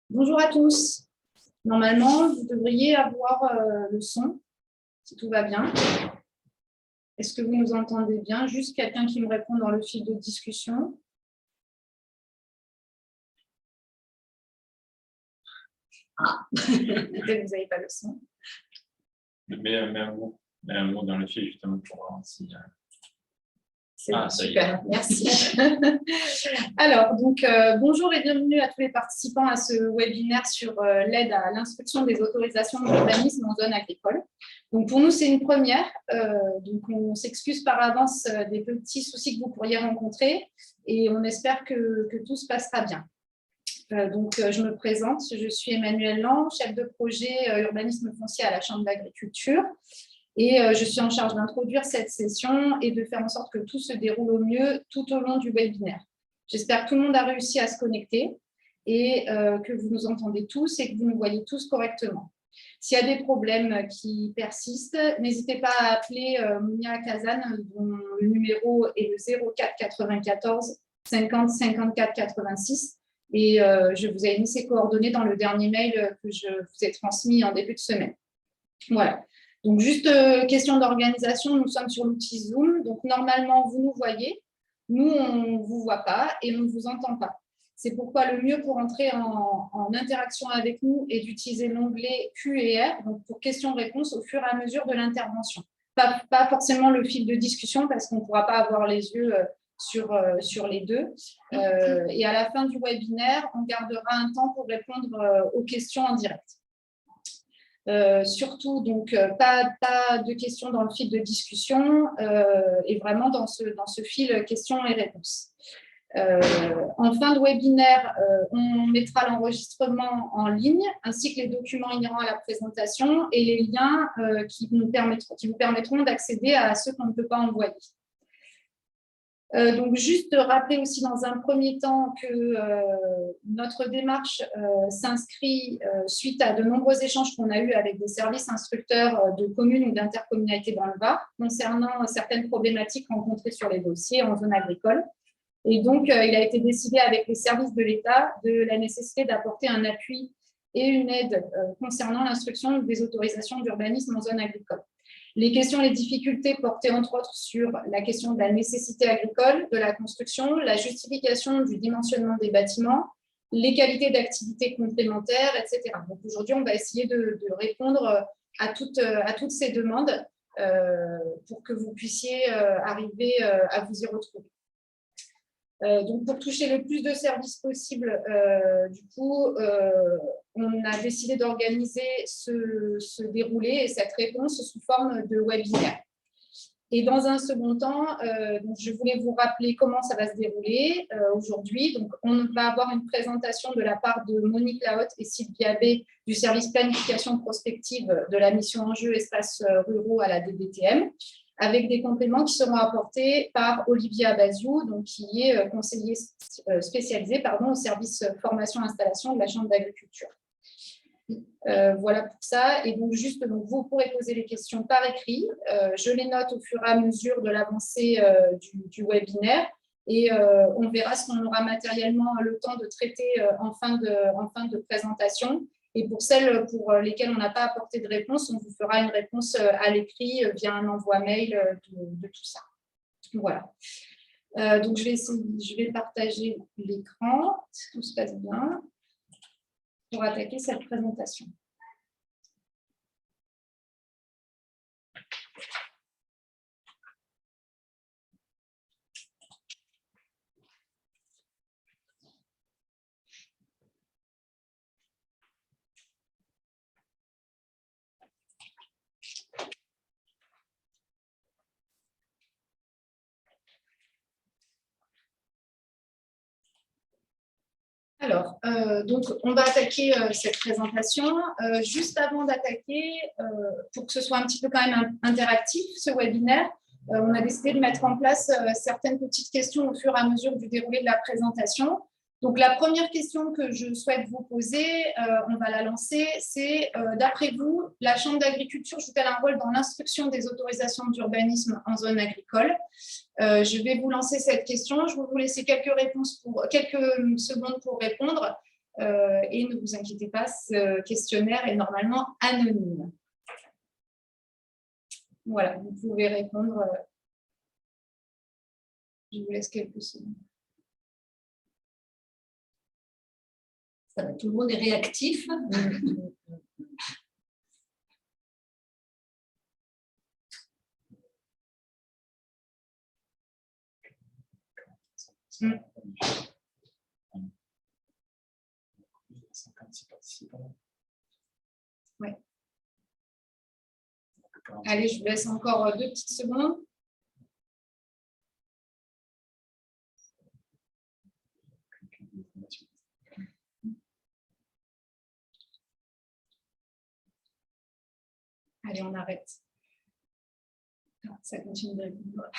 Bonjour à tous. Normalement, vous devriez avoir le son, si tout va bien. Est-ce que vous nous entendez bien? Juste quelqu'un qui me répond dans le fil de discussion. Ah, peut-être que vous n'avez pas le son. Mets un mot dans le fil justement pour voir si... C'est super, merci. Alors, donc, bonjour et bienvenue à tous les participants à ce webinaire sur l'aide à l'instruction des autorisations d'urbanisme en zone agricole. Donc, pour nous, c'est une première. Donc, on s'excuse par avance des petits soucis que vous pourriez rencontrer et on espère que tout se passera bien. Donc, je me présente, je suis Emmanuelle Lang, chef de projet urbanisme foncier à la Chambre d'agriculture. Et je suis en charge d'introduire cette session et de faire en sorte que tout se déroule au mieux tout au long du webinaire. J'espère que tout le monde a réussi à se connecter et que vous nous entendez tous et que vous nous voyez tous correctement. S'il y a des problèmes qui persistent, n'hésitez pas à appeler Mounia Kazan, dont le numéro est le 04 94 50 54 86. Et je vous ai mis ses coordonnées dans le dernier mail que je vous ai transmis en début de semaine. Voilà. Donc, juste question d'organisation, nous sommes sur l'outil Zoom. Donc, normalement, vous nous voyez. Nous, on ne vous voit pas et on ne vous entend pas. C'est pourquoi le mieux pour entrer en interaction avec nous est d'utiliser l'onglet Q&R, donc pour questions-réponses au fur et à mesure de l'intervention. Pas forcément le fil de discussion parce qu'on ne pourra pas avoir les yeux sur les deux. Et à la fin du webinaire, on gardera un temps pour répondre aux questions en direct. Surtout, donc, pas de questions dans le fil de discussion et vraiment dans ce fil questions et réponses. En fin de webinaire, on mettra l'enregistrement en ligne ainsi que les documents inhérents à la présentation et les liens qui vous permettront d'accéder à ceux qu'on ne peut pas envoyer. Donc, juste rappeler aussi dans un premier temps que notre démarche s'inscrit suite à de nombreux échanges qu'on a eus avec des services instructeurs de communes ou d'intercommunalités dans le Var concernant certaines problématiques rencontrées sur les dossiers en zone agricole. Et donc, il a été décidé avec les services de l'État de la nécessité d'apporter un appui et une aide concernant l'instruction des autorisations d'urbanisme en zone agricole. Les questions et les difficultés portaient entre autres sur la question de la nécessité agricole de la construction, la justification du dimensionnement des bâtiments, les qualités d'activité complémentaires, etc. Donc aujourd'hui, on va essayer de répondre à toutes ces demandes pour que vous puissiez arriver à vous y retrouver. Donc, pour toucher le plus de services possible, du coup, on a décidé d'organiser ce déroulé et cette réponse sous forme de webinaire. Et dans un second temps, donc je voulais vous rappeler comment ça va se dérouler aujourd'hui. Donc, on va avoir une présentation de la part de Monique Lahotte et Sylvia B du service planification prospective de la mission enjeux espaces ruraux à la DDTM, avec des compléments qui seront apportés par Olivier Abaziou, donc qui est conseiller spécialisé au service formation-installation de la Chambre d'agriculture. Voilà pour ça. Et donc, vous pourrez poser les questions par écrit. Je les note au fur et à mesure de l'avancée du webinaire et on verra ce qu'on aura matériellement le temps de traiter en fin de présentation. Et pour celles pour lesquelles on n'a pas apporté de réponse, on vous fera une réponse à l'écrit via un envoi mail de tout ça. Voilà. Donc, je vais partager l'écran, si tout se passe bien, pour attaquer cette présentation. Alors, donc, on va attaquer cette présentation. Juste avant d'attaquer, pour que ce soit un petit peu quand même interactif, ce webinaire, on a décidé de mettre en place certaines petites questions au fur et à mesure du déroulé de la présentation. Donc, la première question que je souhaite vous poser, on va la lancer, c'est d'après vous, la Chambre d'agriculture joue-t-elle un rôle dans l'instruction des autorisations d'urbanisme en zone agricole? Je vais vous lancer cette question. Je vais vous laisser quelques secondes pour répondre. Et ne vous inquiétez pas, ce questionnaire est normalement anonyme. Voilà, vous pouvez répondre. Je vous laisse quelques secondes. Ça va, tout le monde est réactif. Ouais. Allez, je vous laisse encore 2 petites secondes. Allez, on arrête. Ça continue de répondre.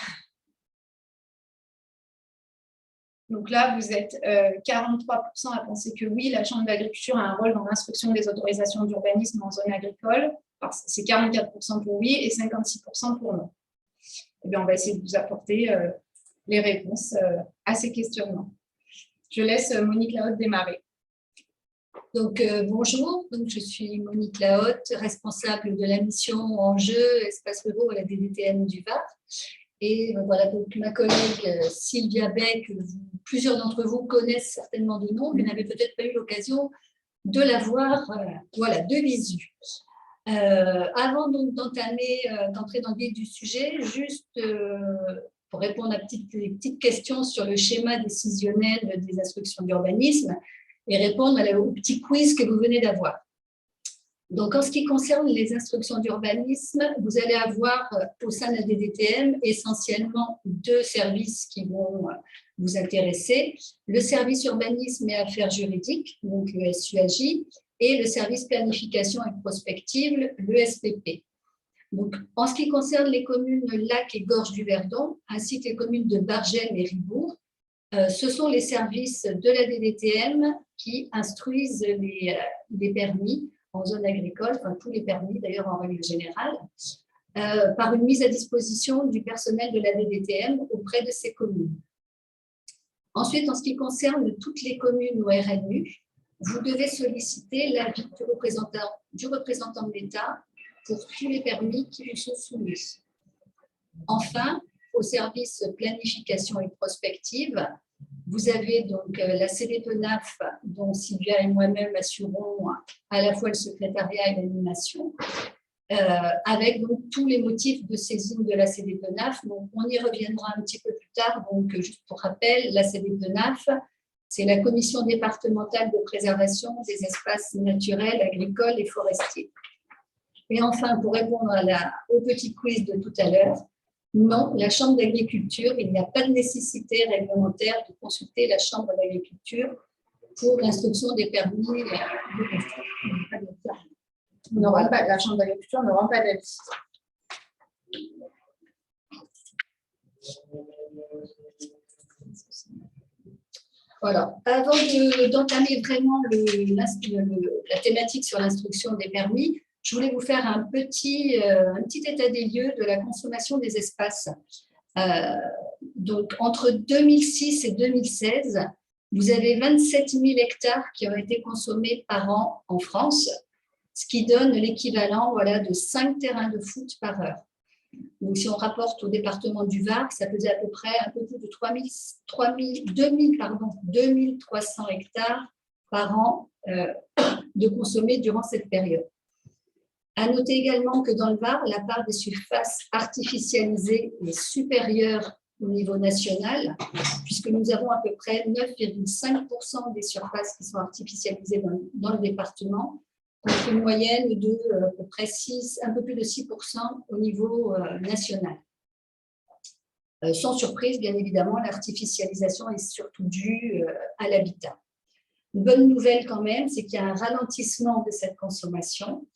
Donc là, vous êtes 43% à penser que oui, la Chambre d'agriculture a un rôle dans l'instruction des autorisations d'urbanisme en zone agricole. C'est 44% pour oui et 56% pour non. Eh bien, on va essayer de vous apporter les réponses à ces questionnements. Je laisse Monique Lahotte démarrer. Donc, bonjour, donc, je suis Monique Lahotte, responsable de la mission Enjeux Espaces ruraux à la DDTM du Var. Et voilà, donc, ma collègue Sylvia Beck, plusieurs d'entre vous connaissent certainement de nom, mais n'avaient peut-être pas eu l'occasion de la voir voilà, de visu. Avant d'entrer dans le vif du sujet, juste pour répondre à des petites questions sur le schéma décisionnel des instructions d'urbanisme et répondre au petit quiz que vous venez d'avoir. Donc, en ce qui concerne les instructions d'urbanisme, vous allez avoir au sein de la DDTM essentiellement 2 services qui vont vous intéresser. Le service urbanisme et affaires juridiques, donc le SUAJ, et le service planification et prospective, le SPP. Donc, en ce qui concerne les communes Lac et Gorge du Verdon, ainsi que les communes de Bargem et Ribourg, ce sont les services de la DDTM qui instruisent les permis en zone agricole, enfin tous les permis d'ailleurs en règle générale, par une mise à disposition du personnel de la DDTM auprès de ces communes. Ensuite, en ce qui concerne toutes les communes au RNU, vous devez solliciter l'avis du représentant de l'État pour tous les permis qui vous sont soumis. Enfin, au service planification et prospective, vous avez donc la CDPENAF, dont Sylvia et moi-même assurons à la fois le secrétariat et l'animation, avec donc tous les motifs de saisine de la CDPENAF. Donc, on y reviendra un petit peu plus tard. Donc, juste pour rappel, la CDPENAF, c'est la Commission départementale de préservation des espaces naturels, agricoles et forestiers. Et enfin, pour répondre au petit quiz de tout à l'heure, non, la Chambre d'agriculture, il n'y a pas de nécessité réglementaire de consulter la Chambre d'agriculture pour l'instruction des permis de construire. La Chambre d'agriculture ne rend pas d'avis. Voilà. Avant d'entamer vraiment la thématique sur l'instruction des permis, je voulais vous faire un petit état des lieux de la consommation des espaces. Donc, entre 2006 et 2016, vous avez 27 000 hectares qui ont été consommés par an en France, ce qui donne l'équivalent de 5 terrains de foot par heure. Donc, si on rapporte au département du Var, ça faisait à peu près un peu plus de 2300 hectares par an de consommés durant cette période. À noter également que dans le Var, la part des surfaces artificialisées est supérieure au niveau national, puisque nous avons à peu près 9,5% des surfaces qui sont artificialisées dans le département, contre une moyenne de à peu près un peu plus de 6% au niveau national. Sans surprise, bien évidemment, l'artificialisation est surtout due à l'habitat. Une bonne nouvelle quand même, c'est qu'il y a un ralentissement de cette consommation.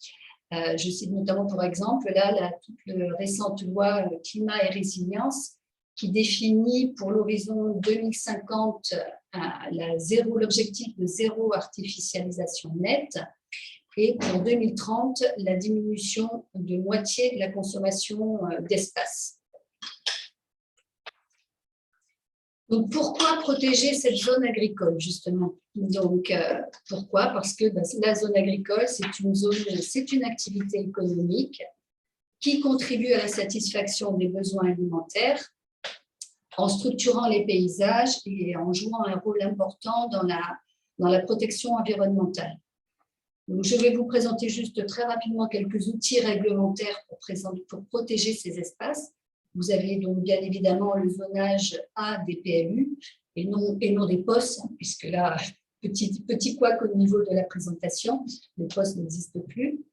Je cite notamment, par exemple, là, la toute récente loi climat et résilience qui définit pour l'horizon 2050 l'objectif de zéro artificialisation nette et pour 2030, la diminution de moitié de la consommation d'espace. Donc, pourquoi protéger cette zone agricole, justement? Donc, pourquoi? Parce que la zone agricole, c'est une activité économique qui contribue à la satisfaction des besoins alimentaires en structurant les paysages et en jouant un rôle important dans la protection environnementale. Donc, je vais vous présenter juste très rapidement quelques outils réglementaires pour protéger ces espaces. Vous avez donc bien évidemment le zonage A des PLU et non des POS, puisque là, petit couac au niveau de la présentation, les POS n'existent plus.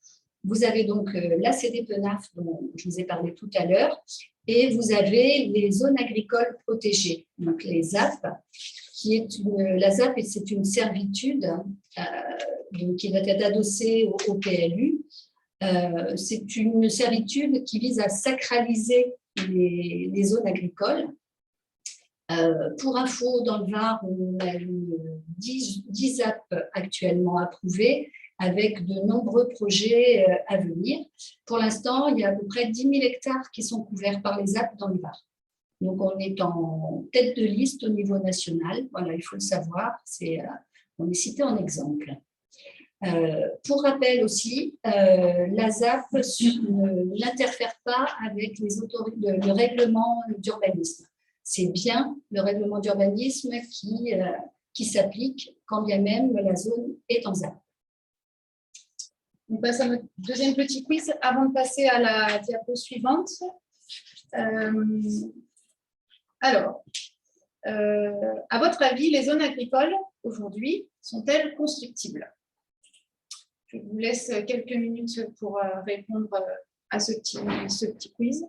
Vous avez donc l'ACD-PENAF dont je vous ai parlé tout à l'heure, et vous avez les zones agricoles protégées, donc les ZAP, la ZAP, c'est une servitude donc qui va être adossée au PLU. C'est une servitude qui vise à sacraliser les zones agricoles. Pour info, dans le Var, on a eu 10 ZAP actuellement approuvés avec de nombreux projets à venir. Pour l'instant, il y a à peu près 10 000 hectares qui sont couverts par les ZAP dans le Var. Donc, on est en tête de liste au niveau national. Voilà, il faut le savoir. On est cité en exemple. Pour rappel aussi, la ZAP n'interfère pas avec le règlement d'urbanisme. C'est bien le règlement d'urbanisme qui s'applique quand bien même la zone est en ZAP. On passe à notre deuxième petit quiz avant de passer à la diapo suivante. Alors, à votre avis, les zones agricoles aujourd'hui sont-elles constructibles? Je vous laisse quelques minutes pour répondre à ce petit quiz.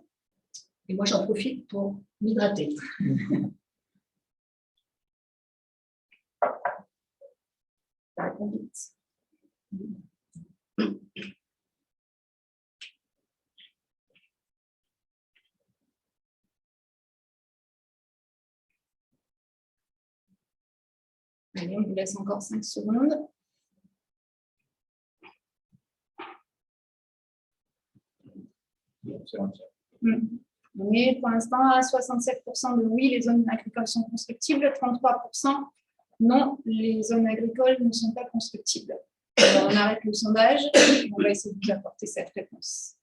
Et moi, j'en profite pour m'hydrater. Ça répond vite. Allez, on vous laisse encore 5 secondes. On est pour l'instant à 67% de oui, les zones agricoles sont constructibles, 33% non, les zones agricoles ne sont pas constructibles. Alors, on arrête le sondage et on va essayer de vous apporter cette réponse.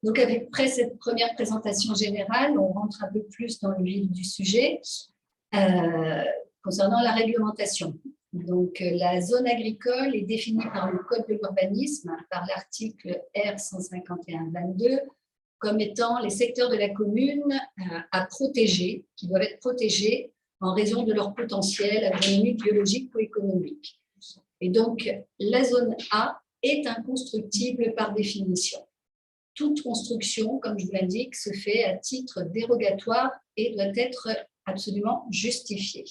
Donc, après cette première présentation générale, on rentre un peu plus dans le vif du sujet concernant la réglementation. Donc, la zone agricole est définie par le Code de l'urbanisme, par l'article R 151-22, comme étant les secteurs de la commune à protéger, qui doivent être protégés en raison de leur potentiel agronomique, biologique ou économique. Et donc, la zone A est inconstructible par définition. Toute construction, comme je vous l'indique, se fait à titre dérogatoire et doit être absolument justifiée.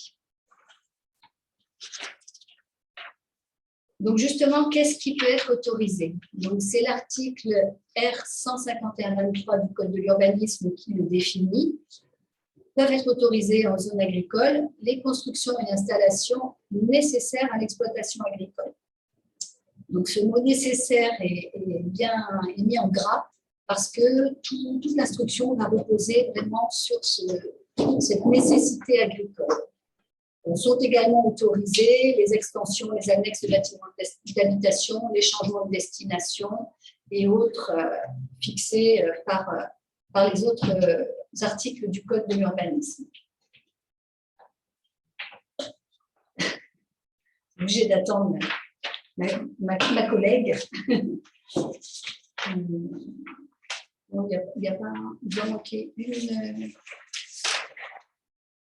Donc justement, qu'est-ce qui peut être autorisé? Donc c'est l'article R 151-23 du Code de l'urbanisme qui le définit. Peuvent être autorisées en zone agricole les constructions et installations nécessaires à l'exploitation agricole. Donc ce mot nécessaire est mis en gras parce que toute l'instruction va reposer vraiment sur cette nécessité agricole. Sont également autorisées les extensions, les annexes de bâtiments d'habitation, les changements de destination et autres fixés par les autres articles du Code de l'urbanisme. Obligé d'attendre ma collègue. Il doit manquer une.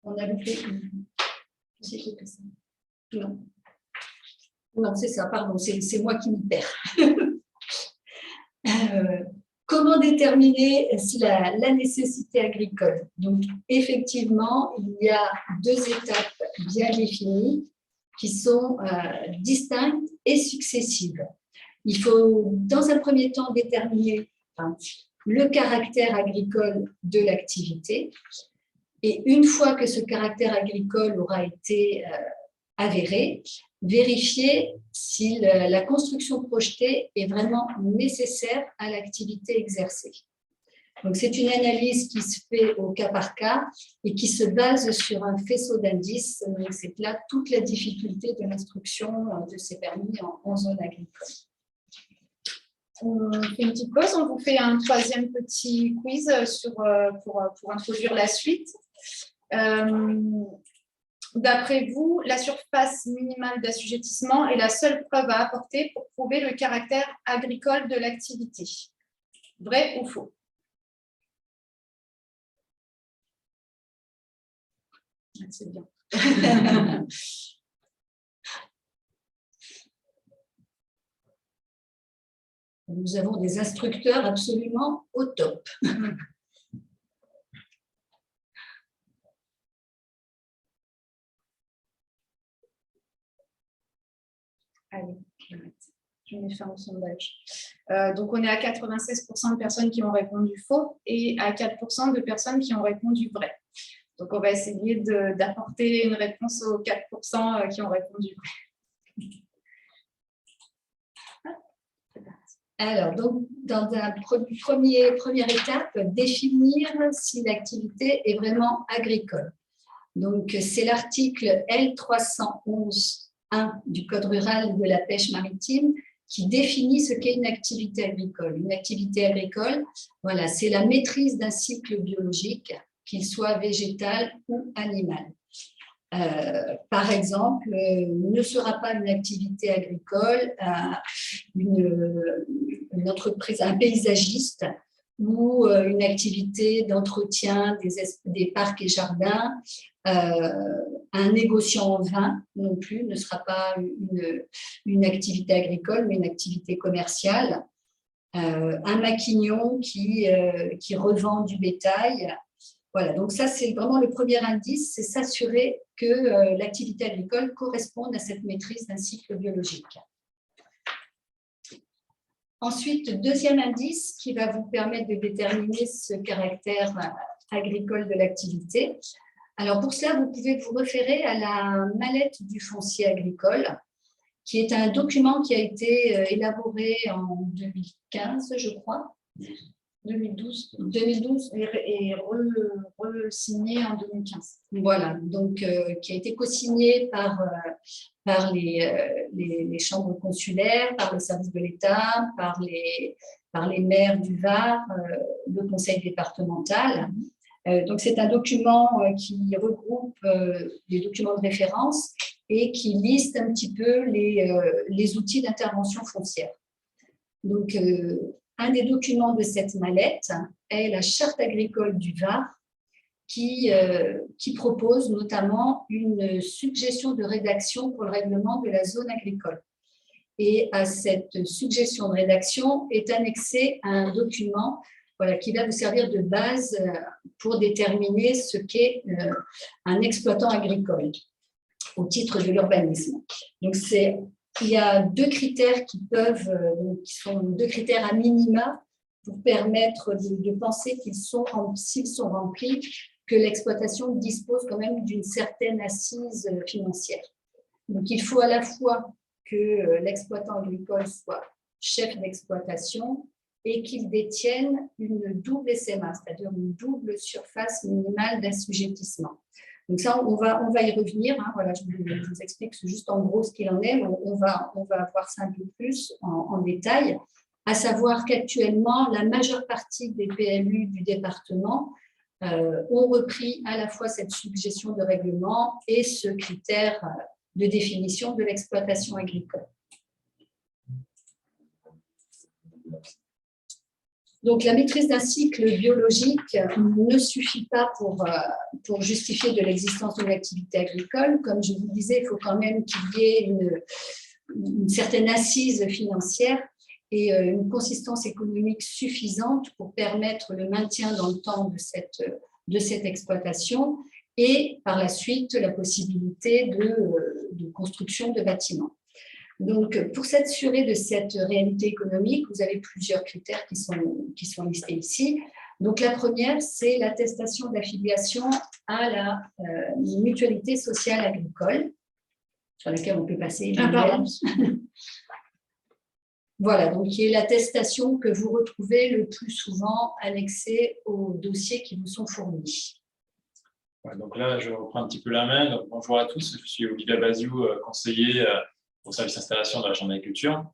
On a loupé une. Non, c'est ça, pardon, c'est moi qui m'y perds. Comment déterminer la nécessité agricole? Donc, effectivement, il y a 2 étapes bien définies. qui sont distinctes et successives. Il faut, dans un premier temps, déterminer le caractère agricole de l'activité. Et une fois que ce caractère agricole aura été avéré, vérifier si la construction projetée est vraiment nécessaire à l'activité exercée. Donc, c'est une analyse qui se fait au cas par cas et qui se base sur un faisceau d'indices. Donc, c'est là toute la difficulté de l'instruction de ces permis en zone agricole. On fait une petite pause, on vous fait un troisième petit quiz pour introduire la suite. D'après vous, la surface minimale d'assujettissement est la seule preuve à apporter pour prouver le caractère agricole de l'activité. Vrai ou faux? C'est bien. Nous avons des instructeurs absolument au top. Allez, je mets fin au sondage. Donc, on est à 96% de personnes qui ont répondu faux et à 4% de personnes qui ont répondu vrai. Donc, on va essayer d'apporter une réponse aux 4% qui ont répondu vrai. Alors, donc, dans la première étape, définir si l'activité est vraiment agricole. Donc, c'est l'article L311.1 du Code rural et de la pêche maritime qui définit ce qu'est une activité agricole. Une activité agricole, voilà, c'est la maîtrise d'un cycle biologique, qu'il soit végétal ou animal. Par exemple, ne sera pas une activité agricole une entreprise, un paysagiste ou une activité d'entretien des parcs et jardins. Un négociant en vin non plus ne sera pas une activité agricole, mais une activité commerciale. Un maquignon qui revend du bétail. Voilà, donc ça, c'est vraiment le premier indice, c'est s'assurer que l'activité agricole corresponde à cette maîtrise d'un cycle biologique. Ensuite, deuxième indice qui va vous permettre de déterminer ce caractère agricole de l'activité. Alors, pour cela, vous pouvez vous référer à la mallette du foncier agricole, qui est un document qui a été élaboré en 2015, je crois. 2012 et re-signé en 2015. Voilà, donc qui a été co-signé par les chambres consulaires, par le service de l'État, par les maires du Var, le conseil départemental. Donc, c'est un document qui regroupe des documents de référence et qui liste un petit peu les outils d'intervention foncière. Donc, un des documents de cette mallette est la charte agricole du Var qui propose notamment une suggestion de rédaction pour le règlement de la zone agricole. Et à cette suggestion de rédaction est annexé un document qui va vous servir de base pour déterminer ce qu'est un exploitant agricole au titre de l'urbanisme. Donc, il y a deux critères qui sont deux critères à minima pour permettre de penser s'ils sont remplis, que l'exploitation dispose quand même d'une certaine assise financière. Donc, il faut à la fois que l'exploitant agricole soit chef d'exploitation et qu'il détienne une double SMA, c'est-à-dire une double surface minimale d'assujettissement. Donc ça, on va y revenir. Voilà, je vous explique juste en gros ce qu'il en est. On va voir ça un peu plus en détail, à savoir qu'actuellement, la majeure partie des PLU du département ont repris à la fois cette suggestion de règlement et ce critère de définition de l'exploitation agricole. Donc, la maîtrise d'un cycle biologique ne suffit pas pour justifier de l'existence d'une activité agricole. Comme je vous le disais, il faut quand même qu'il y ait une certaine assise financière et une consistance économique suffisante pour permettre le maintien dans le temps de cette exploitation et par la suite la possibilité de construction de bâtiments. Donc, pour s'assurer de cette réalité économique, vous avez plusieurs critères qui sont listés ici. Donc, la première, c'est l'attestation d'affiliation à la mutualité sociale agricole, sur laquelle on peut passer. Voilà, donc qui est l'attestation que vous retrouvez le plus souvent annexée aux dossiers qui vous sont fournis. Ouais, donc là, je reprends un petit peu la main. Donc, bonjour à tous, je suis Olivier Baziou, conseiller au service d'installation de la Chambre d'agriculture.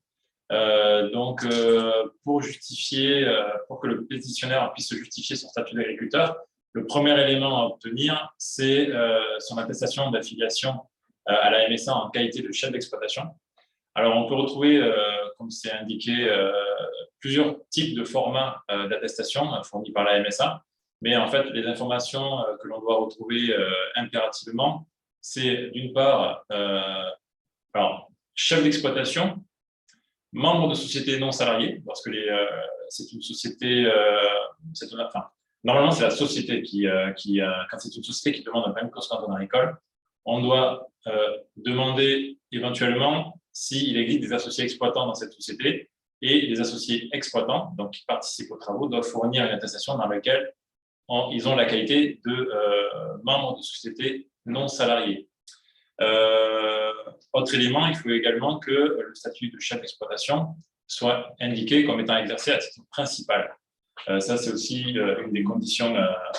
Pour justifier, pour que le pétitionnaire puisse justifier son statut d'agriculteur, le premier élément à obtenir, c'est son attestation d'affiliation à la MSA en qualité de chef d'exploitation. Alors, on peut retrouver, comme c'est indiqué, plusieurs types de formats d'attestation fournis par la MSA. Mais en fait, les informations que l'on doit retrouver impérativement, c'est d'une part, chef d'exploitation, membre de société non salariée, parce que c'est une société, normalement, c'est la société quand c'est une société qui demande un permis de construire en agricole, on doit demander éventuellement s'il existe des associés exploitants dans cette société, et les associés exploitants, donc qui participent aux travaux, doivent fournir une attestation dans laquelle ils ont la qualité de membres de société non salariés. Autre élément, il faut également que le statut de chef d'exploitation soit indiqué comme étant exercé à titre principal. Ça, c'est aussi une des conditions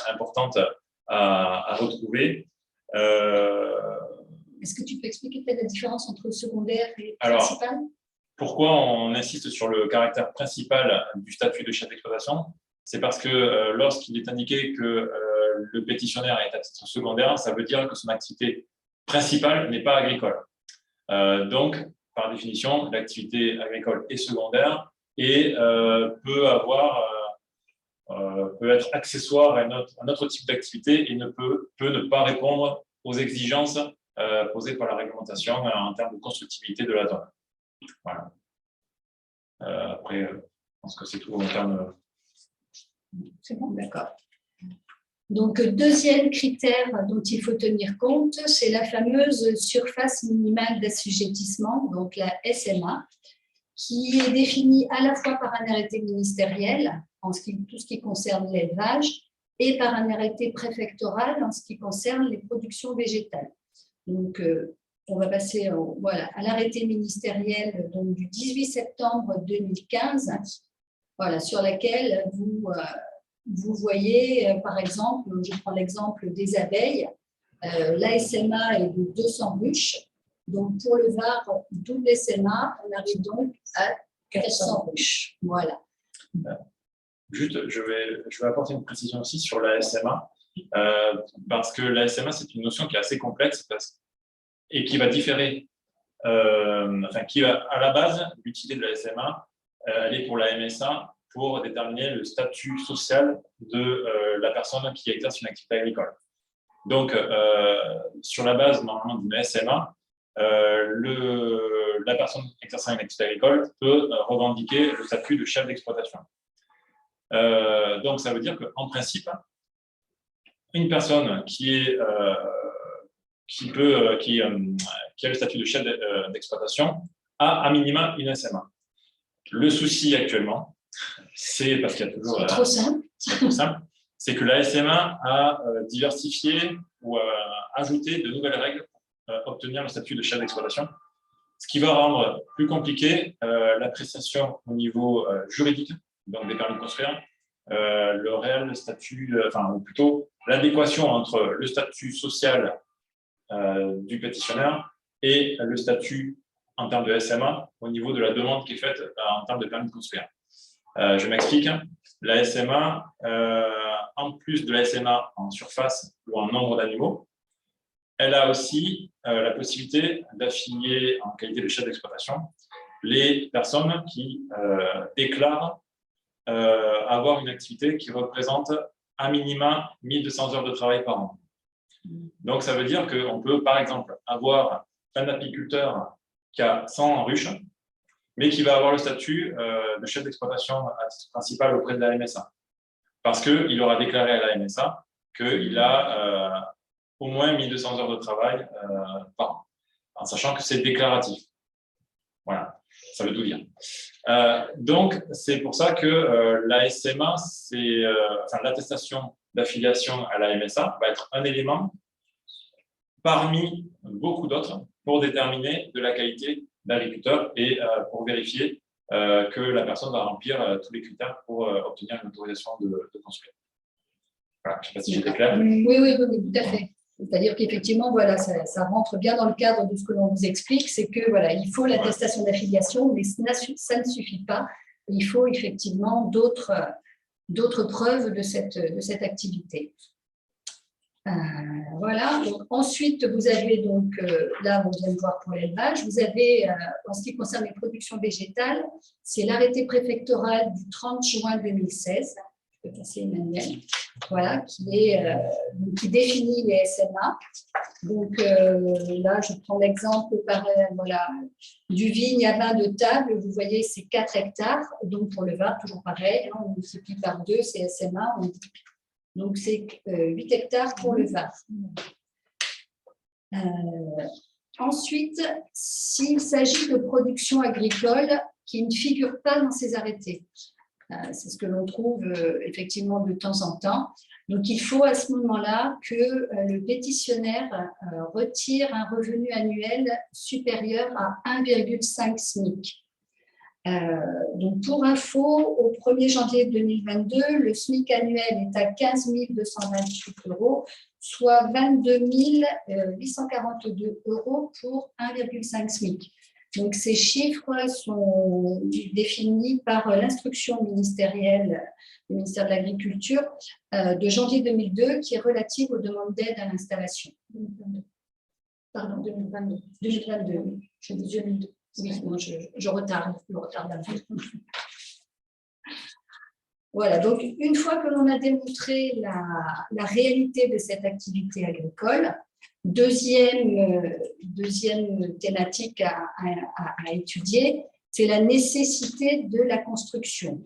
importantes à retrouver. Est-ce que tu peux expliquer peut-être la différence entre secondaire et principal? Alors, pourquoi on insiste sur le caractère principal du statut de chef d'exploitation? C'est parce que lorsqu'il est indiqué que le pétitionnaire est à titre secondaire, ça veut dire que son activité principale n'est pas agricole. Donc, par définition, l'activité agricole est secondaire et peut être accessoire à un autre type d'activité et peut ne pas répondre aux exigences posées par la réglementation en termes de constructibilité de la zone. Voilà. Après, je pense que c'est tout en termes. C'est bon, d'accord. Donc, deuxième critère dont il faut tenir compte, c'est la fameuse surface minimale d'assujettissement, donc la SMA, qui est définie à la fois par un arrêté ministériel, tout ce qui concerne l'élevage, et par un arrêté préfectoral en ce qui concerne les productions végétales. Donc, on va passer à l'arrêté ministériel donc, du 18 septembre 2015, sur laquelle vous voyez, par exemple, je prends l'exemple des abeilles, la SMA est de 200 ruches. Donc, pour le Var, double SMA, on arrive donc à 400 ruches. Voilà. Juste, je vais apporter une précision aussi sur la SMA, parce que la SMA, c'est une notion qui est assez complexe et qui va différer, qui va, à la base, l'utilité de la SMA, elle est pour la MSA, pour déterminer le statut social de la personne qui exerce une activité agricole. Donc, sur la base normalement d'une SMA, la personne exerçant une activité agricole peut revendiquer le statut de chef d'exploitation. Donc, ça veut dire qu'en principe, une personne qui a le statut de chef d'exploitation a à minima une SMA. Le souci actuellement, c'est parce qu'il y a toujours… C'est trop simple. C'est trop simple. C'est que la SMA a diversifié ou ajouté de nouvelles règles pour obtenir le statut de chef d'exploitation, ce qui va rendre plus compliqué l'appréciation au niveau juridique, donc des permis de construire, le réel statut, ou plutôt l'adéquation entre le statut social du pétitionnaire et le statut en termes de SMA au niveau de la demande qui est faite en termes de permis de construire. Je m'explique. La SMA, en plus de la SMA en surface ou en nombre d'animaux, elle a aussi la possibilité d'affilier en qualité de chef d'exploitation les personnes qui déclarent avoir une activité qui représente à minima 1200 heures de travail par an. Donc, ça veut dire qu'on peut, par exemple, avoir un apiculteur qui a 100 ruches, mais qui va avoir le statut de chef d'exploitation à titre principal auprès de la MSA. Parce qu'il aura déclaré à la MSA qu'il a au moins 1200 heures de travail par an, en sachant que c'est déclaratif. Voilà, ça veut tout dire. Donc, c'est pour ça que la SMA, l'attestation d'affiliation à la MSA, va être un élément parmi beaucoup d'autres pour déterminer de la qualité d'agriculteur et pour vérifier que la personne va remplir tous les critères pour obtenir une autorisation de construire. Voilà, je ne sais pas si j'étais clair. Oui, tout à fait. C'est-à-dire qu'effectivement, voilà, ça rentre bien dans le cadre de ce que l'on vous explique, c'est que voilà, il faut l'attestation d'affiliation, mais ça ne suffit pas. Il faut effectivement d'autres preuves de cette activité. Voilà. Donc, ensuite, vous avez donc, là, on vient de voir pour l'élevage, vous avez, en ce qui concerne les productions végétales, c'est l'arrêté préfectoral du 30 juin 2016. Je peux passer Emmanuel. Voilà, qui définit les SMA. Donc là, je prends l'exemple voilà, du vigne à vin de table. Vous voyez, c'est 4 hectares. Donc pour le Var, toujours pareil, hein, on multiplie par 2, c'est SMA. Donc c'est 8 hectares pour le Var. Ensuite, s'il s'agit de production agricole qui ne figure pas dans ces arrêtés, c'est ce que l'on trouve effectivement de temps en temps. Donc, il faut à ce moment-là que le pétitionnaire retire un revenu annuel supérieur à 1,5 SMIC. Donc, pour info, au 1er janvier 2022, le SMIC annuel est à 15 228 €, soit 22 842 € pour 1,5 SMIC. Donc, ces chiffres sont définis par l'instruction ministérielle du ministère de l'Agriculture de janvier 2002 qui est relative aux demandes d'aide à l'installation. 2022. Pardon, 2022. 2022, oui. Je dis 2002. Oui, moi, je retarde un peu. Voilà, donc une fois que l'on a démontré la réalité de cette activité agricole, deuxième thématique à étudier, c'est la nécessité de la construction.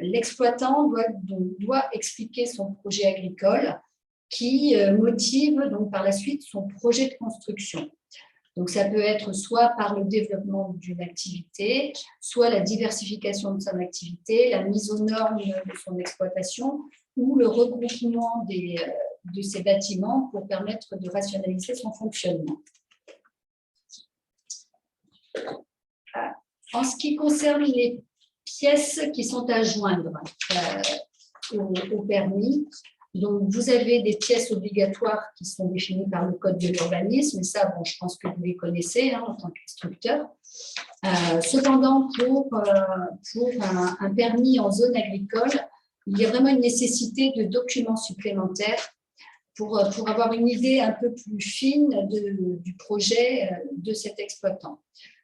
L'exploitant doit expliquer son projet agricole qui motive donc par la suite son projet de construction. Donc, ça peut être soit par le développement d'une activité, soit la diversification de son activité, la mise aux normes de son exploitation ou le regroupement de ces bâtiments pour permettre de rationaliser son fonctionnement. En ce qui concerne les pièces qui sont à joindre au permis, donc vous avez des pièces obligatoires qui sont définies par le Code de l'urbanisme, et ça, bon, je pense que vous les connaissez en tant qu'instructeur. Cependant, pour un permis en zone agricole, il y a vraiment une nécessité de documents supplémentaires pour avoir une idée un peu plus fine du projet de cet exploitant.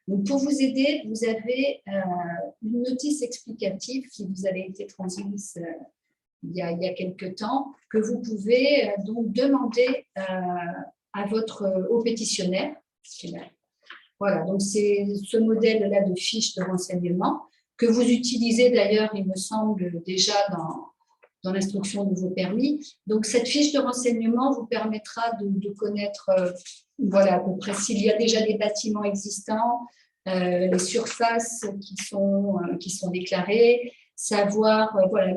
Donc, pour vous aider, vous avez une notice explicative qui vous avait été transmise il y a quelques temps, que vous pouvez donc demander au pétitionnaire. Voilà, donc c'est ce modèle-là de fiche de renseignement que vous utilisez d'ailleurs, il me semble, déjà dans l'instruction de vos permis. Donc, cette fiche de renseignement vous permettra de connaître voilà, à peu près s'il y a déjà des bâtiments existants, les surfaces qui sont déclarées, savoir, voilà,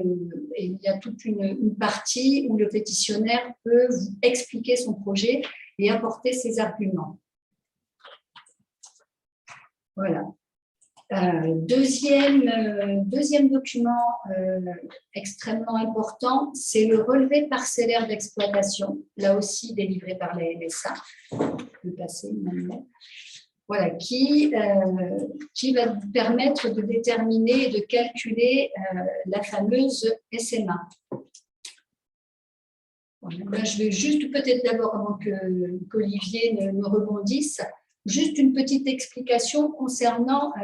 il y a toute une partie où le pétitionnaire peut vous expliquer son projet et apporter ses arguments. Voilà. Deuxième document extrêmement important, c'est le relevé parcellaire d'exploitation, là aussi délivré par la MSA. Je peux passer maintenant. Voilà, qui va vous permettre de déterminer et de calculer la fameuse SMA. Là, je vais juste peut-être d'abord, avant qu'Olivier ne rebondisse, juste une petite explication concernant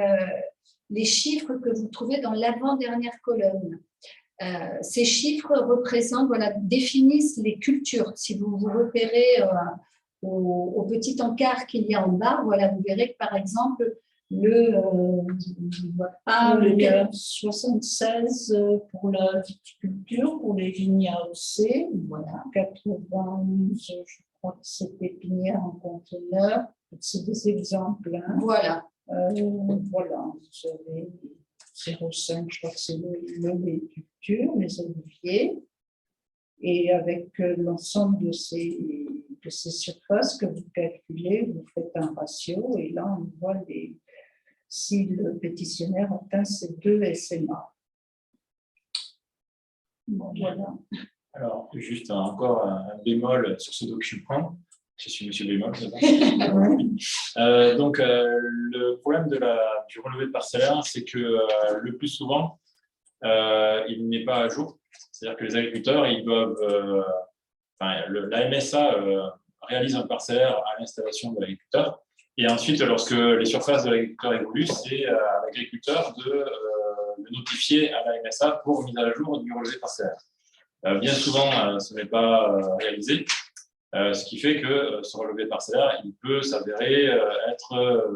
les chiffres que vous trouvez dans l'avant-dernière colonne. Ces chiffres représentent, voilà, définissent les cultures. Si vous vous repérez au petit encart qu'il y a en bas, voilà, vous verrez que par exemple, Il y a 76 pour la viticulture, pour les vignes AOC. Voilà. 91, je crois que c'est pépinière en conteneur. C'est des exemples. Hein. Voilà. Voilà. Vous avez 0,5, je crois que c'est l'oléiculture, les oliviers. Et avec l'ensemble de ces surfaces que vous calculez, vous faites un ratio. Et là, on voit si le pétitionnaire atteint ces 2 SMA. Bon, voilà. Alors, juste encore un bémol sur ce document. Je suis monsieur bémol. Donc, le problème du relevé parcellaire, c'est que le plus souvent, il n'est pas à jour. C'est-à-dire que les agriculteurs, ils doivent… la MSA réalise un parcellaire à l'installation de l'agriculteur. Et ensuite, lorsque les surfaces de l'agriculteur évoluent, c'est à l'agriculteur de le notifier à la MSA pour mise à jour du relevé parcellaire. Bien souvent, ce n'est pas réalisé, ce qui fait que ce relevé parcellaire, il peut s'avérer être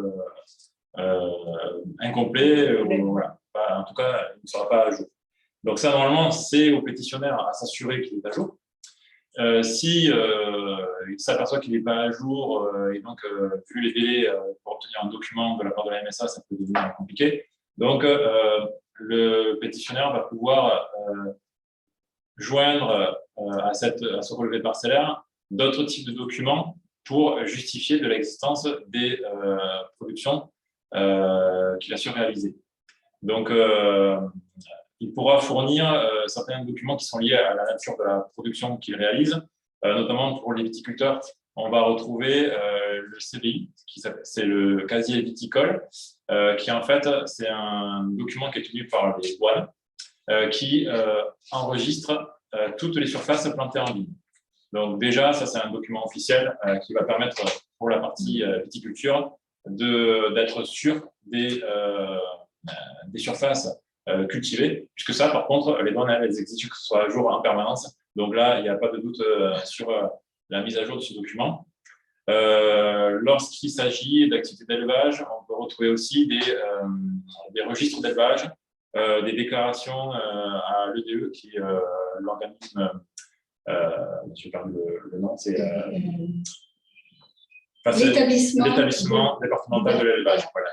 incomplet. Voilà. En tout cas, il ne sera pas à jour. Donc ça, normalement, c'est au pétitionnaire à s'assurer qu'il est à jour. Si il s'aperçoit qu'il n'est pas à jour et donc vu les délais pour obtenir un document de la part de la MSA, ça peut devenir compliqué. Donc le pétitionnaire va pouvoir joindre à ce relevé parcellaire d'autres types de documents pour justifier de l'existence des productions qu'il a su réaliser. Donc il pourra fournir certains documents qui sont liés à la nature de la production qu'il réalise, notamment pour les viticulteurs. On va retrouver le CVI, c'est le casier viticole, qui en fait, c'est un document qui est tenu par les douanes, qui enregistre toutes les surfaces plantées en vigne. Donc déjà, ça c'est un document officiel qui va permettre pour la partie viticulture d'être sûr des surfaces cultivées, puisque ça, par contre, les douanes, elles exigent que ce soit à jour en permanence. Donc là, il n'y a pas de doute sur la mise à jour de ce document. Lorsqu'il s'agit d'activités d'élevage, on peut retrouver aussi des registres d'élevage, des déclarations à l'EDE, qui est l'organisme, je parle le nom, c'est l'établissement départemental de l'élevage. Voilà.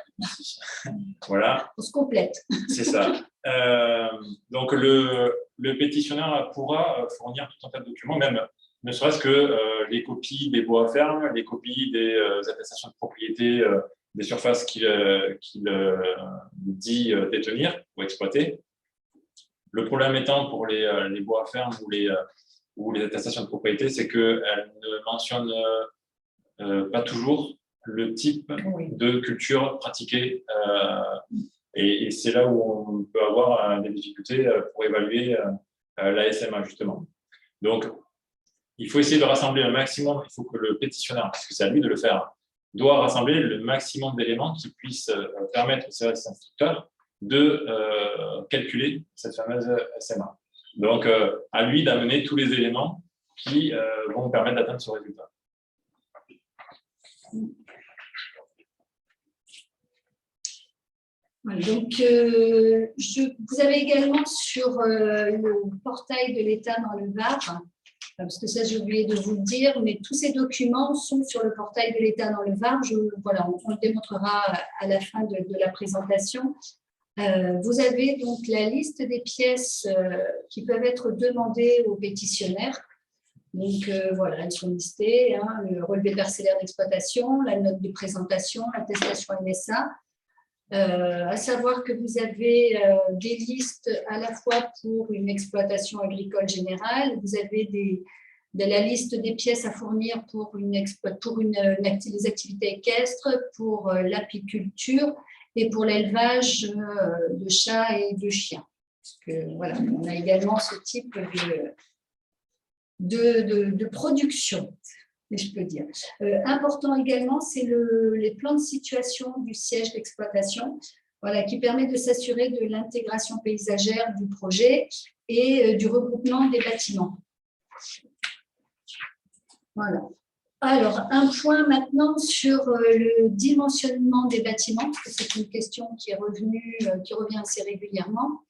Voilà. On se complète. C'est ça. Donc, le pétitionnaire pourra fournir tout un tas de documents, même ne serait-ce que les copies des baux à ferme, les copies des attestations de propriété des surfaces qu'il dit détenir ou exploiter. Le problème étant pour les baux à ferme ou les attestations de propriété, c'est qu'elles ne mentionnent pas toujours le type de culture pratiquée. Et c'est là où on peut avoir des difficultés pour évaluer la SMA, justement. Donc, il faut essayer de rassembler un maximum. Il faut que le pétitionnaire, parce que c'est à lui de le faire, doit rassembler le maximum d'éléments qui puissent permettre au service instructeur de calculer cette fameuse SMA. Donc, à lui d'amener tous les éléments qui vont permettre d'atteindre ce résultat. Donc, vous avez également sur le portail de l'État dans le Var, parce que ça j'ai oublié de vous le dire, mais tous ces documents sont sur le portail de l'État dans le Var. Voilà, on le démontrera à la fin de la présentation. Vous avez donc la liste des pièces qui peuvent être demandées aux pétitionnaires. Donc voilà, elles sont listées, hein, le relevé parcellaire d'exploitation, la note de présentation, l'attestation MSA. À savoir que vous avez des listes à la fois pour une exploitation agricole générale, vous avez de la liste des pièces à fournir pour les activités équestres, pour l'apiculture et pour l'élevage de chats et de chiens. Parce que, voilà, on a également ce type de production, si je peux dire. Important également, c'est les plans de situation du siège d'exploitation, voilà, qui permet de s'assurer de l'intégration paysagère du projet et du regroupement des bâtiments. Voilà. Alors, un point maintenant sur le dimensionnement des bâtiments, parce que c'est une question qui est revenue, qui revient assez régulièrement.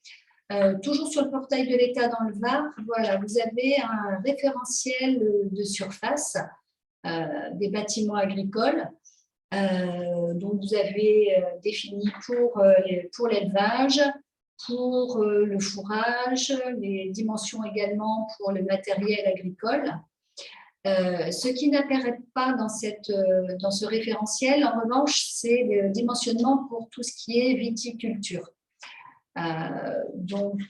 Toujours sur le portail de l'État dans le Var, voilà, vous avez un référentiel de surface des bâtiments agricoles. Donc, vous avez défini pour l'élevage, pour le fourrage, les dimensions également pour le matériel agricole. Ce qui n'apparaît pas dans ce référentiel, en revanche, c'est le dimensionnement pour tout ce qui est viticulture. Donc,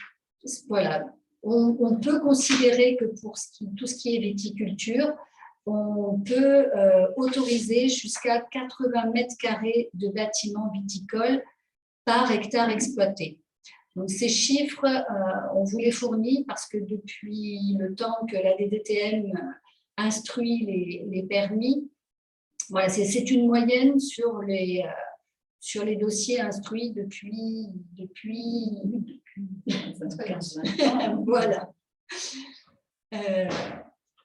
voilà, on peut considérer que pour tout ce qui est viticulture, on peut autoriser jusqu'à 80 mètres carrés de bâtiments viticoles par hectare exploité. Donc, ces chiffres, on vous les fournit parce que depuis le temps que la DDTM instruit les permis, voilà, c'est une moyenne sur les dossiers instruits depuis 15 ans. Voilà.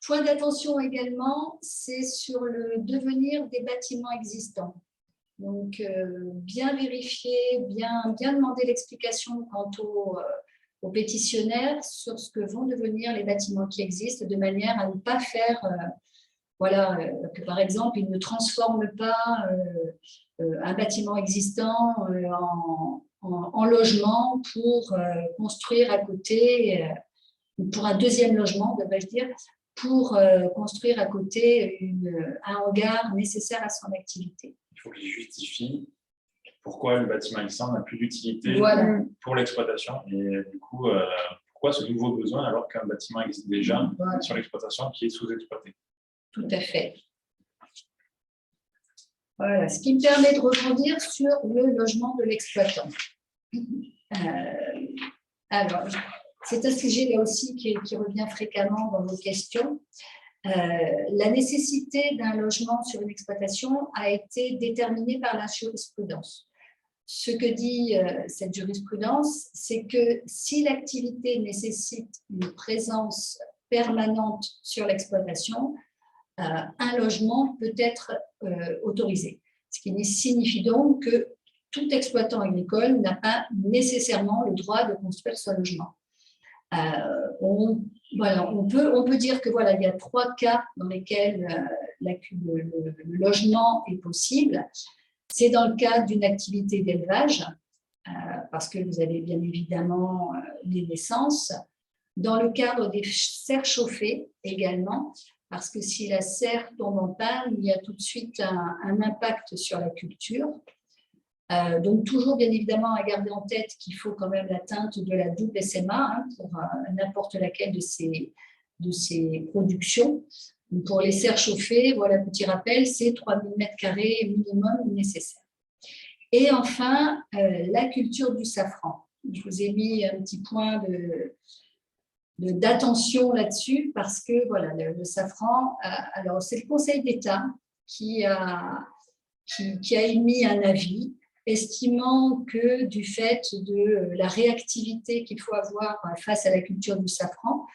Point d'attention également, c'est sur le devenir des bâtiments existants. Donc, bien vérifier, bien demander l'explication quant aux pétitionnaires sur ce que vont devenir les bâtiments qui existent, de manière à ne pas faire, que par exemple, ils ne transforment pas un bâtiment existant en logement pour construire à côté, pour un deuxième logement, devrais-je dire, pour construire à côté un hangar nécessaire à son activité. Il faut qu'il justifie pourquoi le bâtiment existant n'a plus d'utilité pour l'exploitation et du coup, pourquoi ce nouveau besoin alors qu'un bâtiment existe déjà sur l'exploitation qui est sous-exploité. Tout à fait. Voilà, ce qui me permet de rebondir sur le logement de l'exploitant. Alors, c'est un sujet là aussi qui revient fréquemment dans vos questions. La nécessité d'un logement sur une exploitation a été déterminée par la jurisprudence. Ce que dit cette jurisprudence, c'est que si l'activité nécessite une présence permanente sur l'exploitation, un logement peut être autorisé. Ce qui signifie donc que tout exploitant agricole n'a pas nécessairement le droit de construire ce logement. On peut dire que voilà, il y a 3 cas dans lesquels le logement est possible. C'est dans le cadre d'une activité d'élevage, parce que vous avez bien évidemment les naissances. Dans le cadre des serres chauffées également, parce que si la serre tombe en panne, il y a tout de suite un impact sur la culture. Donc, toujours bien évidemment à garder en tête qu'il faut quand même l'atteinte de la double SMA pour n'importe laquelle de ces productions. Donc, pour les serres chauffées, voilà, petit rappel, c'est 3000 m² minimum nécessaire. Et enfin, la culture du safran. Je vous ai mis un petit point d'attention là-dessus parce que voilà, le safran, alors c'est le Conseil d'État qui a émis un avis estimant que du fait de la réactivité qu'il faut avoir face à la culture du safran,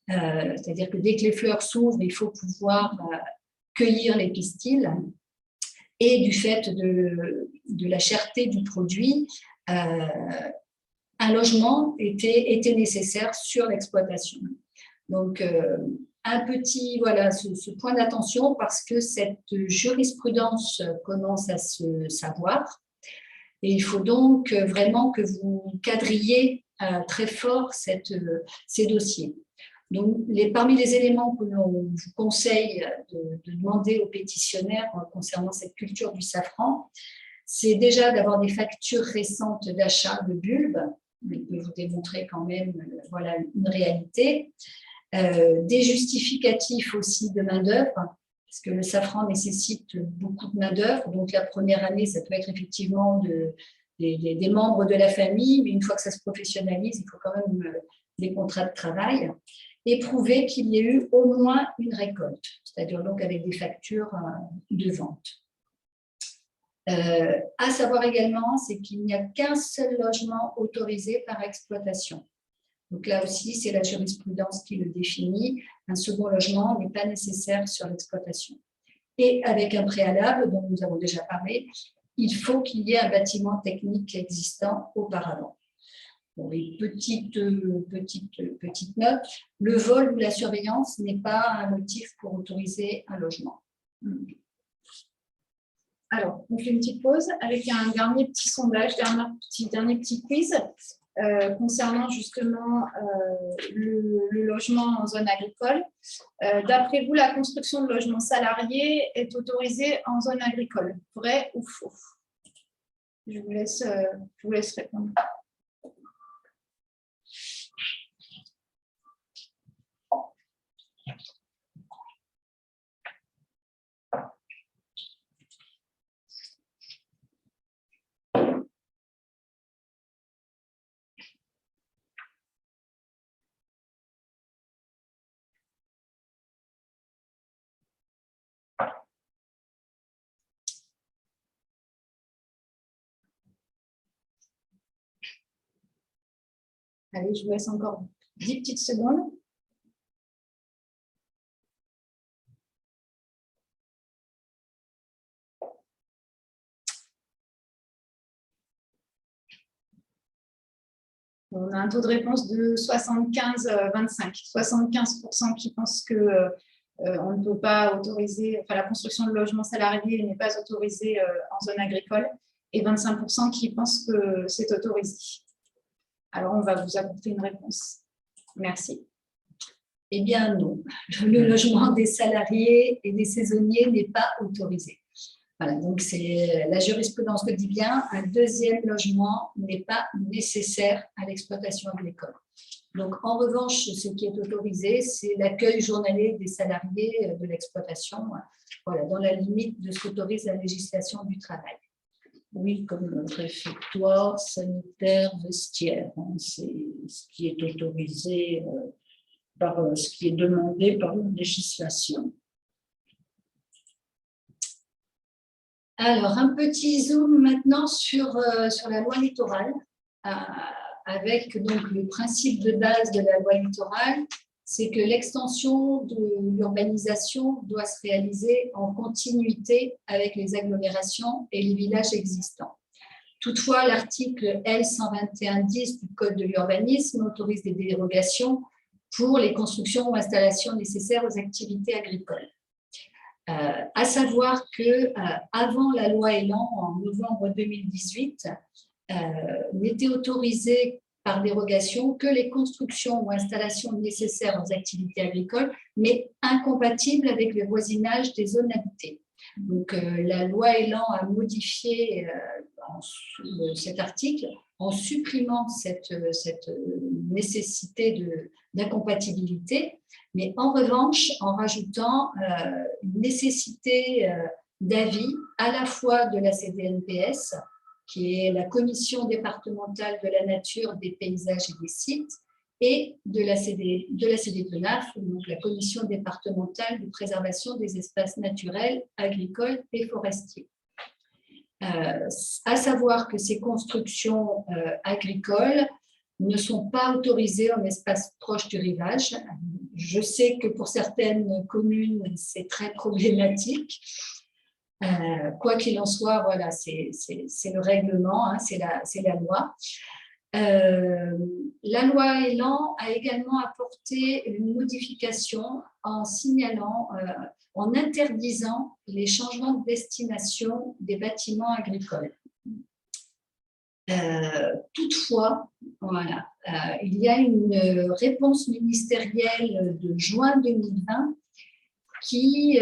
c'est-à-dire que dès que les fleurs s'ouvrent, il faut pouvoir cueillir les pistils, et du fait de la cherté du produit, un logement était nécessaire sur l'exploitation. Donc, un petit, voilà, ce point d'attention parce que cette jurisprudence commence à se savoir. Et il faut donc vraiment que vous cadriez très fort ces dossiers. Donc, parmi les éléments que l'on vous conseille de demander aux pétitionnaires concernant cette culture du safran, c'est déjà d'avoir des factures récentes d'achat de bulbes. Je peux vous démontrer quand même voilà, une réalité. Des justificatifs aussi de main-d'œuvre, parce que le safran nécessite beaucoup de main-d'œuvre. Donc, la première année, ça peut être effectivement des membres de la famille, mais une fois que ça se professionnalise, il faut quand même des contrats de travail. Et prouver qu'il y ait eu au moins une récolte, c'est-à-dire donc avec des factures de vente. À savoir également, c'est qu'il n'y a qu'un seul logement autorisé par exploitation. Donc là aussi, c'est la jurisprudence qui le définit. Un second logement n'est pas nécessaire sur l'exploitation. Et avec un préalable dont nous avons déjà parlé, il faut qu'il y ait un bâtiment technique existant auparavant. Bon, et petite note, le vol ou la surveillance n'est pas un motif pour autoriser un logement. Alors, on fait une petite pause avec un dernier petit sondage, dernier petit quiz concernant justement le logement en zone agricole. D'après vous, la construction de logements salariés est autorisée en zone agricole, vrai ou faux? Je vous laisse répondre. Allez, je vous laisse encore 10 petites secondes. On a un taux de réponse de 75-25. 75% qui pensent que on ne peut pas autoriser, enfin la construction de logements salariés n'est pas autorisée en zone agricole, et 25% qui pensent que c'est autorisé. Alors, on va vous apporter une réponse. Merci. Eh bien, non. Le logement des salariés et des saisonniers n'est pas autorisé. Voilà, donc c'est la jurisprudence le dit bien, un deuxième logement n'est pas nécessaire à l'exploitation agricole. Donc, en revanche, ce qui est autorisé, c'est l'accueil journalier des salariés de l'exploitation, voilà, dans la limite de ce qu'autorise la législation du travail. Oui, comme réfectoire, sanitaire, vestiaire, hein, c'est ce qui est autorisé par ce qui est demandé par la législation. Alors, un petit zoom maintenant sur la loi littorale, avec donc le principe de base de la loi littorale, c'est que l'extension de l'urbanisation doit se réaliser en continuité avec les agglomérations et les villages existants. Toutefois, l'article L121-10 du Code de l'urbanisme autorise des dérogations pour les constructions ou installations nécessaires aux activités agricoles. À savoir qu'avant la loi Elan, en novembre 2018, n'était autorisé par dérogation que les constructions ou installations nécessaires aux activités agricoles, mais incompatibles avec le voisinage des zones habitées. Donc, la loi Elan a modifié cet article en supprimant cette nécessité d'incompatibilité, mais en revanche, en rajoutant une nécessité d'avis à la fois de la CDNPS, qui est la Commission départementale de la nature, des paysages et des sites, et de la CDPENAF, donc la Commission départementale de préservation des espaces naturels, agricoles et forestiers. À savoir que ces constructions agricoles ne sont pas autorisées en espace proche du rivage. Je sais que pour certaines communes, c'est très problématique. Quoi qu'il en soit, voilà, c'est le règlement, hein, c'est la loi. La loi Elan a également apporté une modification en signalant, en interdisant les changements de destination des bâtiments agricoles. Toutefois, voilà, il y a une réponse ministérielle de juin 2020 qui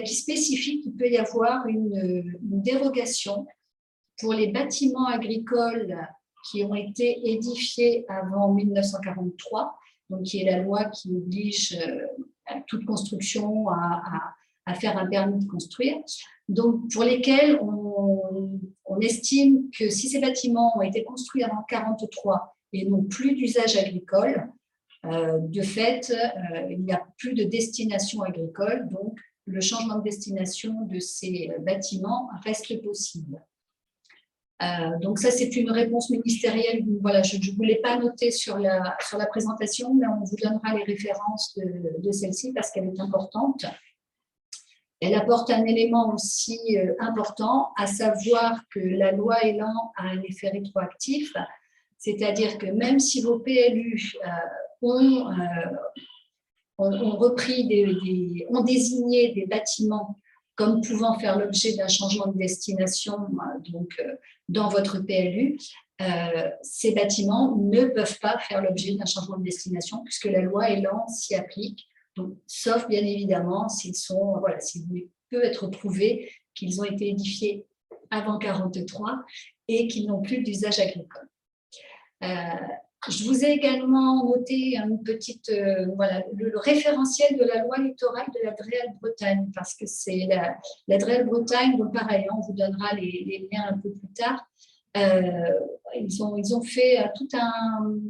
spécifie qu'il peut y avoir une dérogation pour les bâtiments agricoles qui ont été édifiés avant 1943, donc qui est la loi qui oblige toute construction à faire un permis de construire, donc pour lesquels on estime que si ces bâtiments ont été construits avant 1943 et n'ont plus d'usage agricole, de fait, il n'y a plus de destination agricole, donc le changement de destination de ces bâtiments reste possible. Donc ça, c'est une réponse ministérielle. Voilà, je ne voulais pas noter sur la présentation, mais on vous donnera les références de celle-ci parce qu'elle est importante Elle apporte un élément aussi important, à savoir que la loi Elan a un effet rétroactif, c'est-à-dire que même si vos PLU ont ont désigné des bâtiments comme pouvant faire l'objet d'un changement de destination dans votre PLU, ces bâtiments ne peuvent pas faire l'objet d'un changement de destination puisque la loi Elan s'y applique, donc, sauf bien évidemment s'il peut être prouvé qu'ils ont été édifiés avant 1943 et qu'ils n'ont plus d'usage agricole. Je vous ai également noté une petite, le référentiel de la loi littorale de la Dreal-Bretagne, parce que c'est la Dreal-Bretagne, donc pareil, on vous donnera les liens un peu plus tard. Ils ont fait tout un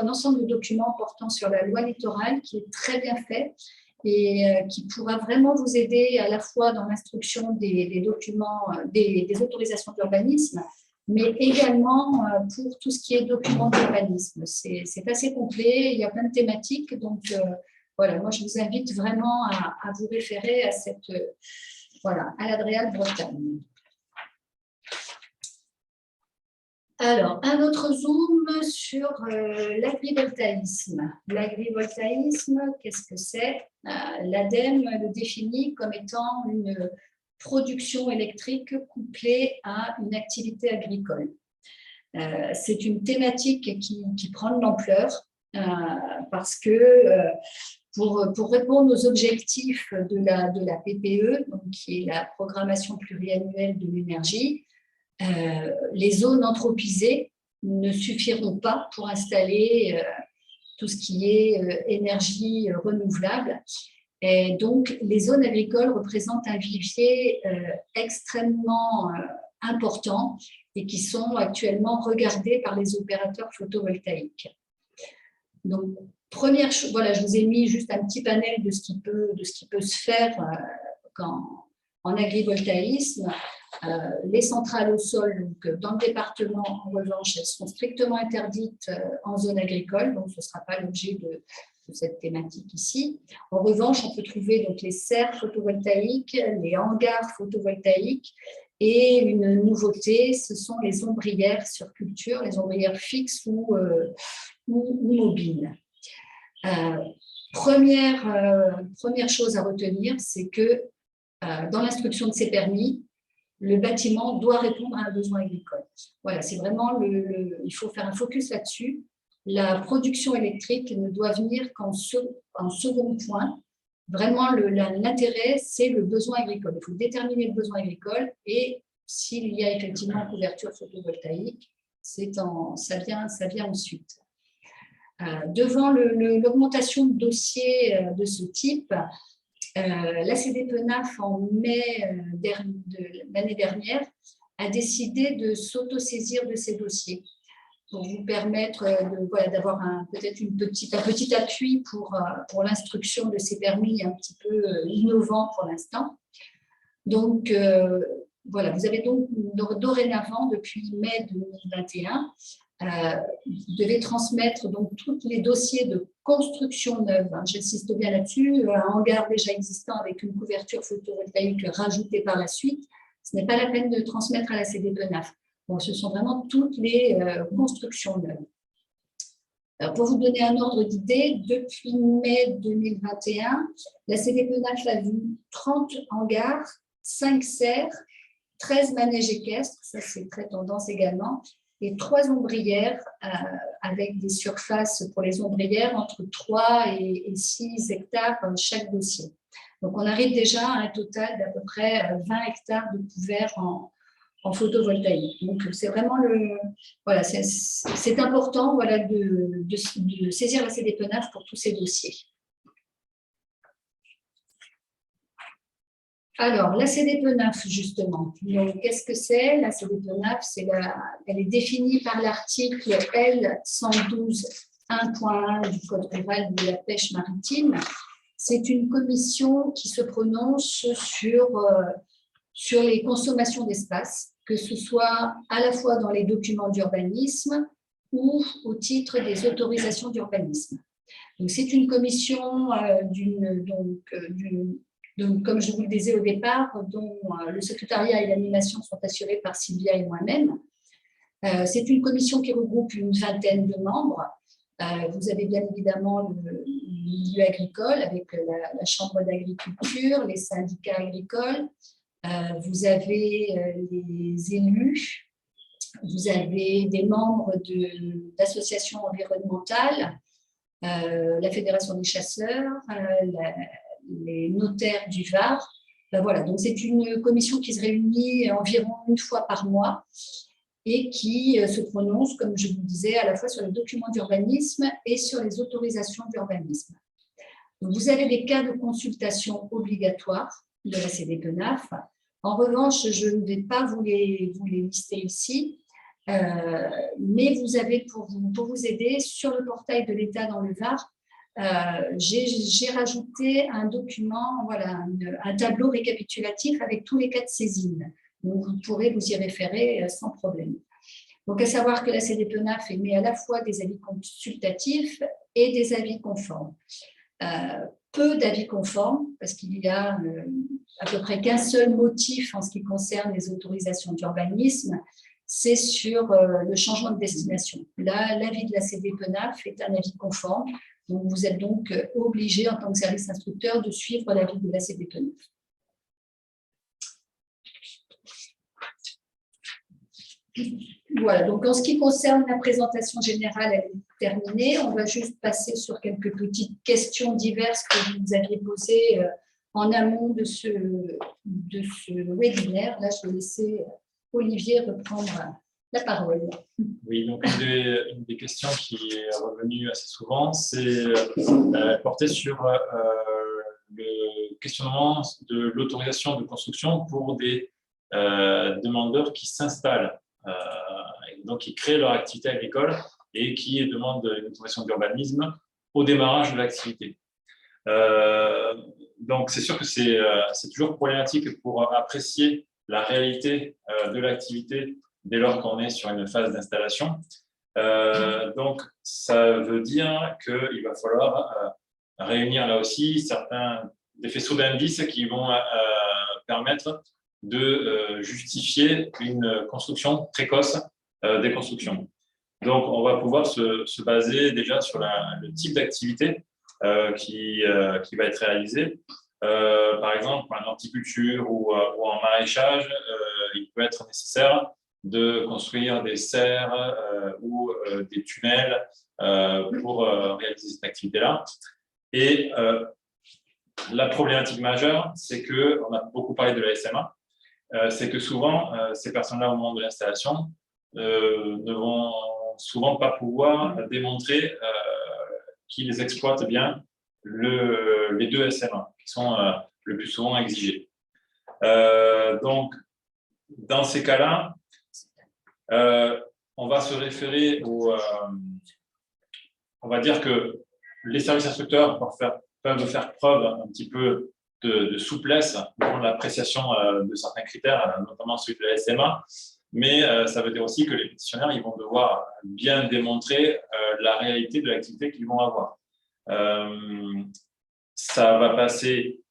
ensemble de documents portant sur la loi littorale qui est très bien fait et qui pourra vraiment vous aider à la fois dans l'instruction des documents, des autorisations d'urbanisme, mais également pour tout ce qui est documents d'urbanisme. C'est assez complet, il y a plein de thématiques, donc voilà, moi je vous invite vraiment à vous référer à à la Dreal-Bretagne. Alors, un autre zoom sur l'agrivoltaïsme. L'agrivoltaïsme, qu'est-ce que c'est? L'ADEME le définit comme étant une production électrique couplée à une activité agricole. C'est une thématique qui prend de l'ampleur parce que pour répondre aux objectifs de la PPE, donc qui est la programmation pluriannuelle de l'énergie, les zones anthropisées ne suffiront pas pour installer tout ce qui est énergie renouvelable. Et donc, les zones agricoles représentent un vivier extrêmement important et qui sont actuellement regardés par les opérateurs photovoltaïques. Donc, première chose, voilà, je vous ai mis juste un petit panel de ce qui peut se faire en agrivoltaïsme. Les centrales au sol, donc, dans le département, en revanche, elles sont strictement interdites en zone agricole, donc ce ne sera pas l'objet de cette thématique ici. En revanche, on peut trouver donc, les serres photovoltaïques, les hangars photovoltaïques et une nouveauté, ce sont les ombrières sur culture, les ombrières fixes ou mobiles. Première chose à retenir, c'est que dans l'instruction de ces permis, le bâtiment doit répondre à un besoin agricole. Voilà, c'est vraiment il faut faire un focus là-dessus. La production électrique ne doit venir qu'en second point. Vraiment, l'intérêt, c'est le besoin agricole. Il faut déterminer le besoin agricole et s'il y a effectivement couverture photovoltaïque, ça vient ensuite. Devant l'augmentation de dossiers de ce type, la CDPENAF, en mai de l'année dernière, a décidé de s'autosaisir de ces dossiers pour vous permettre d'avoir peut-être un petit appui pour l'instruction de ces permis un petit peu innovants pour l'instant. Donc, voilà, vous avez donc dorénavant, depuis mai 2021, vous devez transmettre donc tous les dossiers de construction neuve. J'insiste bien là-dessus, un hangar déjà existant avec une couverture photovoltaïque rajoutée par la suite, ce n'est pas la peine de transmettre à la CDPENAF. Bon, ce sont vraiment toutes les constructions neuves. Alors, pour vous donner un ordre d'idée, depuis mai 2021, la CDPENAF a vu 30 hangars, 5 serres, 13 manèges équestres, ça c'est très tendance également, et 3 ombrières avec des surfaces pour les ombrières entre 3 et 6 hectares chaque dossier. Donc, on arrive déjà à un total d'à peu près 20 hectares de couverts en photovoltaïque. Donc, c'est vraiment voilà, c'est important voilà, de saisir la CDPENAF pour tous ces dossiers. Alors, la CDPENAF, justement, qu'est-ce que c'est? La CDPENAF, elle est définie par l'article L112.1.1 du Code rural de la pêche maritime. C'est une commission qui se prononce sur les consommations d'espace, que ce soit à la fois dans les documents d'urbanisme ou au titre des autorisations d'urbanisme. Donc, c'est une commission de Donc, comme je vous le disais au départ, dont le secrétariat et l'animation sont assurés par Sylvia et moi-même. C'est une commission qui regroupe une vingtaine de membres. Vous avez bien évidemment le milieu agricole avec la chambre d'agriculture, les syndicats agricoles. Vous avez les élus. Vous avez des membres d'associations environnementales, la Fédération des chasseurs, les notaires du Var. Voilà, donc c'est une commission qui se réunit environ une fois par mois et qui se prononce, comme je vous disais, à la fois sur les documents d'urbanisme et sur les autorisations d'urbanisme. Vous avez des cas de consultation obligatoires de la CDPENAF. En revanche, je ne vais pas vous les lister ici, mais vous avez, pour vous aider, sur le portail de l'État dans le Var, j'ai rajouté un document, voilà, un tableau récapitulatif avec tous les cas de saisine. Donc, vous pourrez vous y référer sans problème. Donc, à savoir que la CDPENAF émet à la fois des avis consultatifs et des avis conformes. Peu d'avis conformes, parce qu'il y a à peu près qu'un seul motif en ce qui concerne les autorisations d'urbanisme, c'est sur le changement de destination. Là, l'avis de la CDPENAF est un avis conforme, donc vous êtes donc obligé en tant que service instructeur de suivre l'avis de la CDPENAF. Voilà, donc en ce qui concerne la présentation générale, elle est terminée. On va juste passer sur quelques petites questions diverses que vous nous aviez posées en amont de ce webinaire. Là, je vais laisser Olivier reprendre la parole. Oui, donc une des questions qui est revenue assez souvent, c'est portée sur le questionnement de l'autorisation de construction pour des demandeurs qui s'installent, donc qui créent leur activité agricole et qui demandent une autorisation d'urbanisme au démarrage de l'activité. Donc, c'est sûr que c'est toujours problématique pour apprécier la réalité de l'activité dès lors qu'on est sur une phase d'installation. Donc, ça veut dire qu'il va falloir réunir là aussi des faisceaux d'indices qui vont permettre de justifier une construction précoce des constructions. Donc, on va pouvoir se baser déjà sur le type d'activité qui va être réalisé. Par exemple, en horticulture ou en maraîchage, il peut être nécessaire de construire des serres ou des tunnels pour réaliser cette activité-là. Et la problématique majeure, c'est qu'on a beaucoup parlé de la SMA, c'est que souvent, ces personnes-là, au moment de l'installation, ne vont souvent pas pouvoir démontrer qu'ils exploitent bien les deux SMA, qui sont le plus souvent exigés. Donc, dans ces cas-là, on va se référer on va dire que les services instructeurs peuvent faire preuve un petit peu de souplesse dans l'appréciation de certains critères, notamment celui de la SMA, mais ça veut dire aussi que les pétitionnaires ils vont devoir bien démontrer la réalité de l'activité qu'ils vont avoir. Ça va passer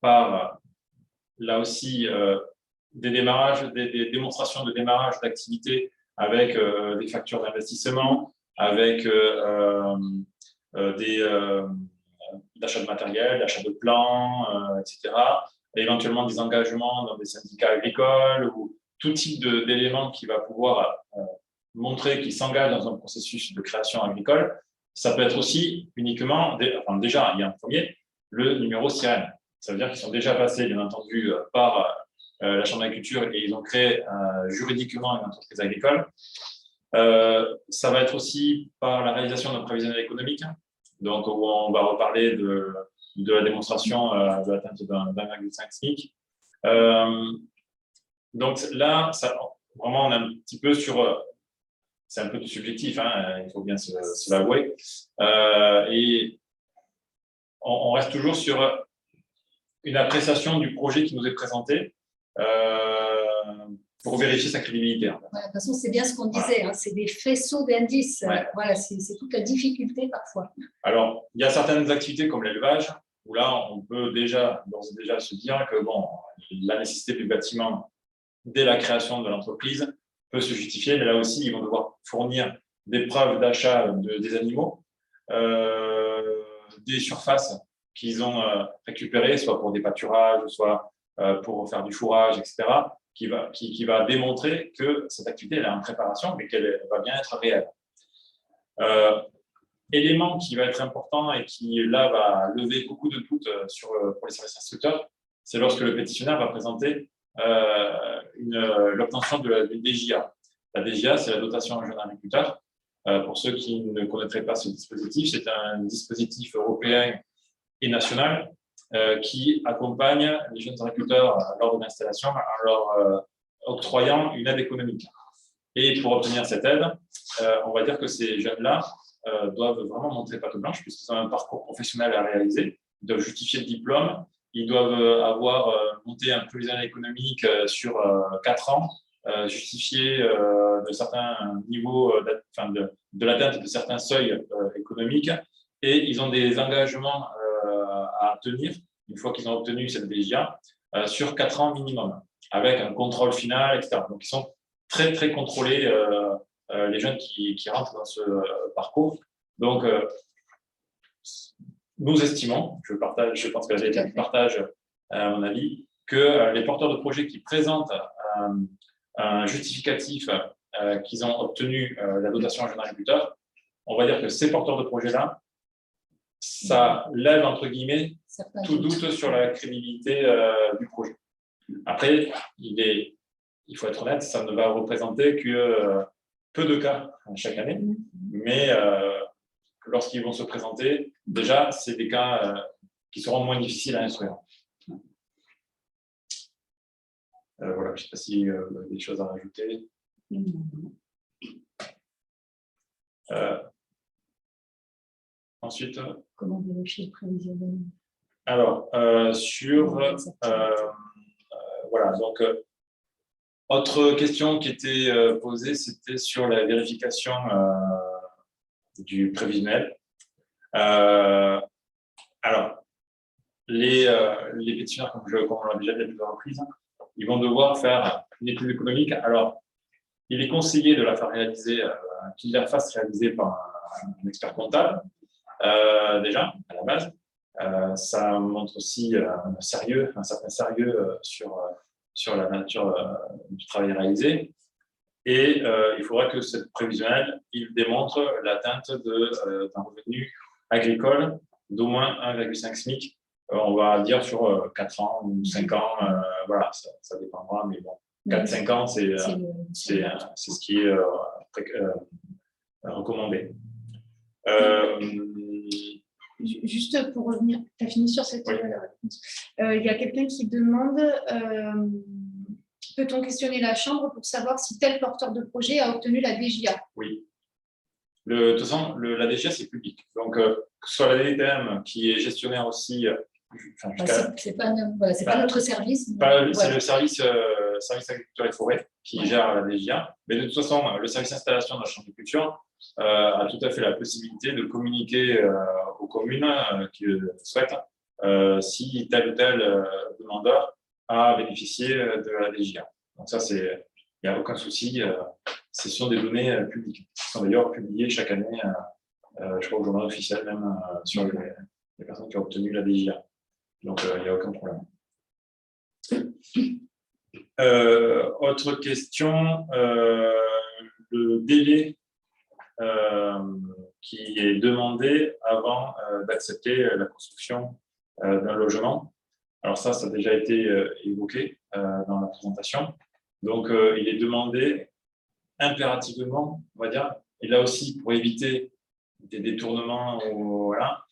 par, là aussi, des démonstrations de démarrage d'activité avec des factures d'investissement, avec d'achat de matériel, d'achat de plans, etc. Et éventuellement des engagements dans des syndicats agricoles ou tout type d'éléments qui va pouvoir montrer qu'ils s'engagent dans un processus de création agricole. Ça peut être aussi uniquement, déjà, il y a un premier, le numéro sirène. Ça veut dire qu'ils sont déjà passés, bien entendu, par la Chambre d'agriculture et ils ont créé juridiquement une entreprise agricole. Ça va être aussi par la réalisation d'un prévisionnel économique, donc où on va reparler de la démonstration de l'atteinte d'1,5 SMIC. Donc là, vraiment, on est un petit peu sur... c'est un peu subjectif, hein, il faut bien se l'avouer. Et on reste toujours sur une appréciation du projet qui nous est présenté pour vérifier sa crédibilité. En fait. De toute façon, c'est bien ce qu'on disait, hein, c'est des faisceaux d'indices. Ouais. Voilà, c'est toute la difficulté parfois. Alors, il y a certaines activités comme l'élevage où là, on peut déjà, d'ores et déjà se dire que bon, la nécessité du bâtiment dès la création de l'entreprise peut se justifier, mais là aussi, ils vont devoir fournir des preuves d'achat des animaux, des surfaces qu'ils ont récupérées, soit pour des pâturages, soit pour faire du fourrage, etc., qui va démontrer que cette activité elle est en préparation, mais qu'elle va bien être réelle. Élément qui va être important et qui, là, va lever beaucoup de doutes pour les services instructeurs, c'est lorsque le pétitionnaire va présenter l'obtention de la DJA. La DJA, c'est la dotation jeune agriculteur. Pour ceux qui ne connaîtraient pas ce dispositif, c'est un dispositif européen et national qui accompagne les jeunes agriculteurs lors de l'installation en leur octroyant une aide économique. Et pour obtenir cette aide, on va dire que ces jeunes-là doivent vraiment montrer patte blanche puisqu'ils ont un parcours professionnel à réaliser, ils doivent justifier le diplôme, ils doivent avoir monté un provisional économique sur 4 ans, justifier de certains niveaux, de l'atteinte de certains seuils économiques, et ils ont des engagements à tenir une fois qu'ils ont obtenu cette DGA sur 4 ans minimum, avec un contrôle final, etc. Donc, ils sont très, très contrôlés, les jeunes qui rentrent dans ce parcours. Donc, nous estimons, je pense que la DTM partage à mon avis, que les porteurs de projets qui présentent un justificatif qu'ils ont obtenu la dotation à jeune agriculteur, on va dire que ces porteurs de projets-là, ça lève, entre guillemets, tout doute sur la crédibilité du projet. Après, il faut être honnête, ça ne va représenter que peu de cas chaque année, mais lorsqu'ils vont se présenter, déjà, c'est des cas qui seront moins difficiles à instruire. Voilà, je ne sais pas si vous avez des choses à rajouter. Ensuite, comment vérifier le prévisionnel? Alors, voilà, donc, autre question qui était posée, c'était sur la vérification du prévisionnel. Alors, les pétitionnaires, comme on l'a déjà dit à plusieurs reprises, ils vont devoir faire une étude économique. Alors, il est conseillé de la faire réaliser, qu'ils la fassent réaliser par un expert comptable, déjà, à la base. Ça montre aussi un certain sérieux sur la nature du travail réalisé. Et il faudra que cette prévisionnelle, il démontre l'atteinte d'un revenu agricole d'au moins 1,5 SMIC. On va dire sur 4 ans ou 5 ans, voilà, ça dépendra, mais bon, 4-5 ans, c'est ce qui est recommandé. Juste pour revenir, tu as fini sur cette réponse. Il y a quelqu'un qui demande peut-on questionner la Chambre pour savoir si tel porteur de projet a obtenu la DJA? Oui. De toute façon, la DGA, c'est public. Donc, que ce soit la DTM qui est gestionnaire aussi. C'est pas notre service. C'est le service agriculture et forêt qui gère la DGA. Mais de toute façon, le service installation de la Chambre de culture a tout à fait la possibilité de communiquer aux communes qui le souhaitent si tel ou tel demandeur a bénéficié de la DGA. Donc ça, il n'y a aucun souci. Ce sont des données publiques qui sont d'ailleurs publiées chaque année, je crois au journal officiel même, sur les personnes qui ont obtenu la DGA. Donc, il n'y a aucun problème. Autre question, le délai qui est demandé avant d'accepter la construction d'un logement. Alors ça a déjà été évoqué dans la présentation. Donc, il est demandé impérativement, on va dire, et là aussi pour éviter des détournements, voilà,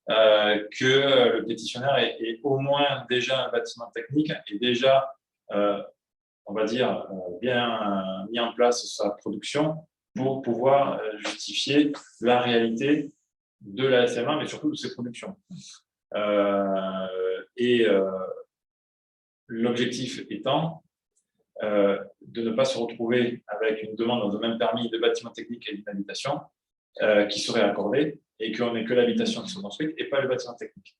que le pétitionnaire ait au moins déjà un bâtiment technique et déjà, on va dire, bien mis en place sa production pour pouvoir justifier la réalité de la SMA, mais surtout de ses productions. L'objectif étant de ne pas se retrouver avec une demande dans le même permis de bâtiment technique et d'une habitation qui serait accordée et qu'on n'ait que l'habitation qui soit construite et pas le bâtiment technique.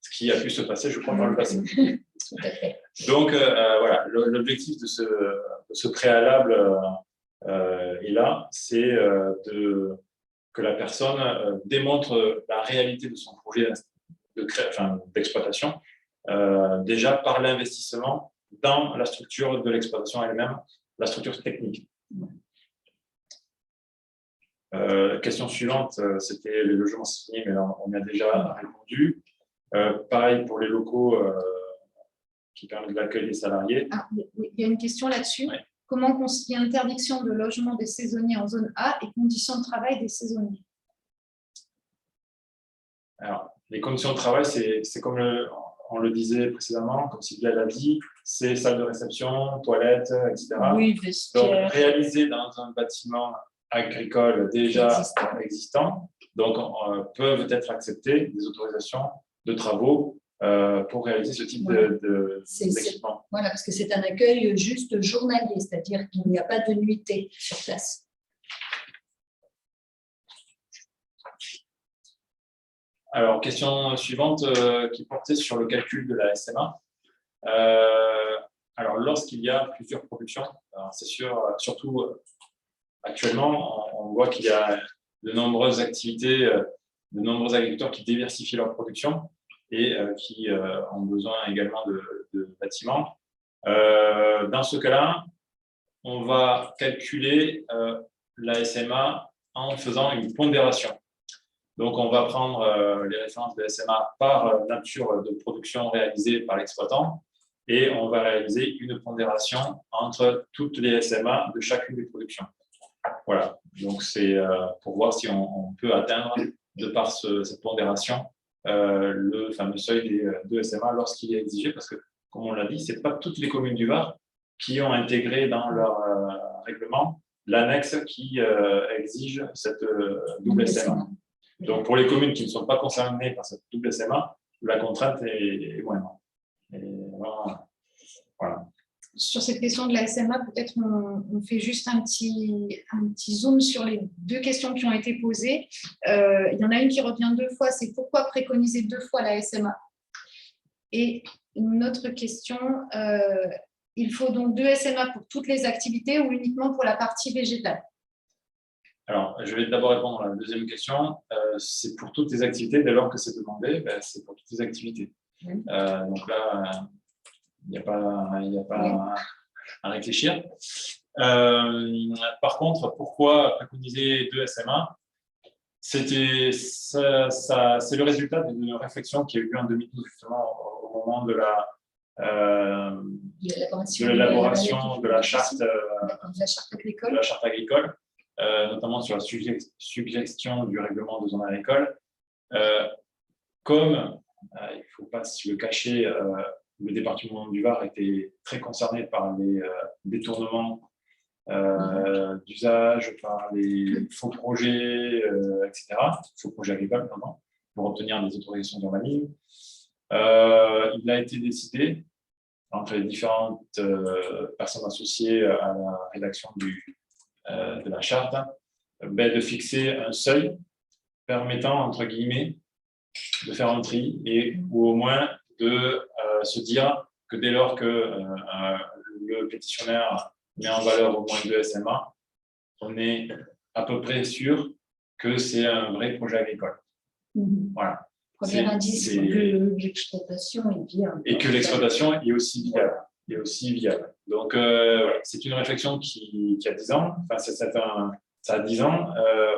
ce qui a pu se passer, je crois, dans le passé. Tout à fait. Donc, voilà, l'objectif de ce préalable est là, c'est que la personne démontre la réalité de son projet d'exploitation, déjà par l'investissement dans la structure de l'exploitation elle-même, la structure technique. Question suivante, c'était les logements saisonniers, mais on y a déjà répondu. Pareil pour les locaux qui permettent l'accueil des salariés. Ah, oui, il y a une question là-dessus. Oui. Comment concilier interdiction de logement des saisonniers en zone A et conditions de travail des saisonniers? Alors, les conditions de travail, c'est comme on le disait précédemment, comme Sylvia l'a dit, c'est salle de réception, toilettes, etc. Oui, Donc, vestiaire. réalisé dans un bâtiment agricole déjà existant, donc peuvent être acceptées des autorisations de travaux pour réaliser ce type d'équipement. Voilà, parce que c'est un accueil juste journalier, c'est-à-dire qu'il n'y a pas de nuitée sur place. Alors, question suivante qui portait sur le calcul de la SMA. Alors, lorsqu'il y a plusieurs productions, c'est sûr, surtout actuellement, on voit qu'il y a de nombreuses activités, de nombreux agriculteurs qui diversifient leur production et qui ont besoin également de bâtiments. Dans ce cas-là, on va calculer la SMA en faisant une pondération. Donc, on va prendre les références de SMA par nature de production réalisée par l'exploitant et on va réaliser une pondération entre toutes les SMA de chacune des productions. Voilà, donc c'est pour voir si on peut atteindre, de par cette pondération, le fameux seuil des 2 SMA lorsqu'il est exigé, parce que, comme on l'a dit, ce n'est pas toutes les communes du Var qui ont intégré dans leur règlement l'annexe qui exige cette double SMA. Donc, pour les communes qui ne sont pas concernées par cette double SMA, la contrainte est moindre. Voilà. Sur cette question de la SMA, peut-être on fait juste un petit zoom sur les 2 questions qui ont été posées. Il y en a une qui revient 2 fois, c'est pourquoi préconiser 2 fois la SMA? Et une autre question, il faut donc 2 SMA pour toutes les activités ou uniquement pour la partie végétale? Alors, je vais d'abord répondre à la deuxième question. C'est pour toutes les activités, dès lors que c'est demandé, c'est pour toutes les activités. Donc là, il n'y a pas à réfléchir. Par contre, pourquoi préconiser 2 SMA? C'est le résultat d'une réflexion qui a eu lieu en 2012, justement, au moment de l'élaboration de la charte agricole, notamment sur la suggestion du règlement de zone agricole. Comme, il ne faut pas se le cacher, le département du Var était très concerné par les détournements d'usage, par les faux projets, etc., faux projets agricoles, pardon, pour obtenir des autorisations d'urbanisme. Il a été décidé, entre les différentes personnes associées à la rédaction de la charte, de fixer un seuil permettant, entre guillemets, de faire un tri ou au moins de se dire que dès lors que le pétitionnaire met en valeur au moins 2 SMA, on est à peu près sûr que c'est un vrai projet agricole. Voilà. Premier indice, que l'exploitation est viable. Et que l'exploitation est aussi viable. Donc, voilà. C'est une réflexion qui a 10 ans. Enfin, ça a 10 ans.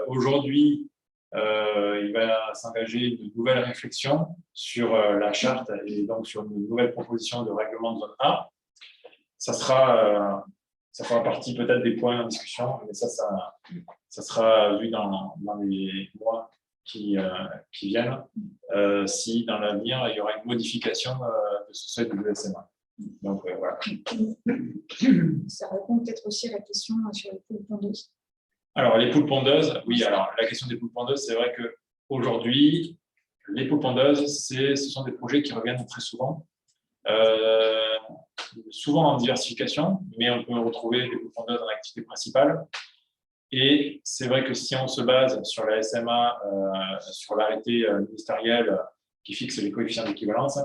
Aujourd'hui, il va s'engager une nouvelle réflexion sur la charte et donc sur une nouvelle proposition de règlement de zone A. Ça fera partie peut-être des points en discussion, mais ça sera vu dans les mois qui viennent, si dans l'avenir il y aura une modification de ce seuil de SMA. Donc voilà. Ça répond peut-être aussi à la question sur les poules pondeuses. Alors, les poules pondeuses, oui, alors la question des poules pondeuses, c'est vrai qu'aujourd'hui, les poules pondeuses, ce sont des projets qui reviennent très souvent, souvent en diversification, mais on peut retrouver des poules pondeuses en activité principale. Et c'est vrai que si on se base sur la SMA, sur l'arrêté ministériel qui fixe les coefficients d'équivalence.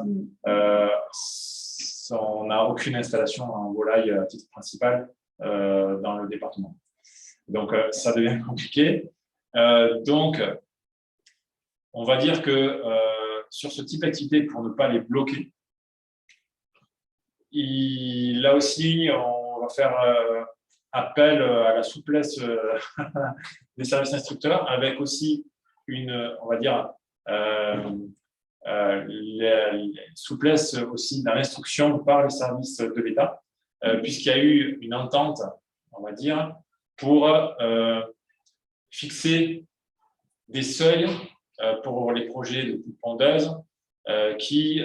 On n'a aucune installation en volaille à titre principal dans le département. Donc, ça devient compliqué. Donc, on va dire que sur ce type d'activité, pour ne pas les bloquer, là aussi, on va faire appel à la souplesse des services instructeurs, avec aussi on va dire, la souplesse aussi dans l'instruction par les services de l'État, puisqu'il y a eu une entente, on va dire, pour fixer des seuils pour les projets de coupe pondeuse qui,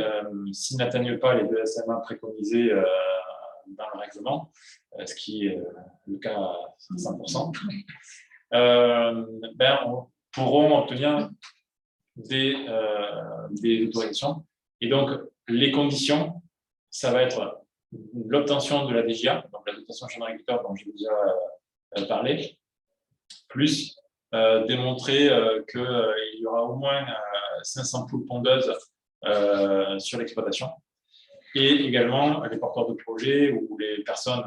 s'ils n'atteignent pas les 2 SMA préconisés dans le règlement, ce qui est le cas à 100%, pourront obtenir des autorisations. Et donc, les conditions, ça va être l'obtention de la DGA, donc la dotation jeune agriculteur dont j'ai déjà parlé, plus démontrer qu'il y aura au moins 500 poules pondeuses sur l'exploitation. Et également, les porteurs de projets ou les personnes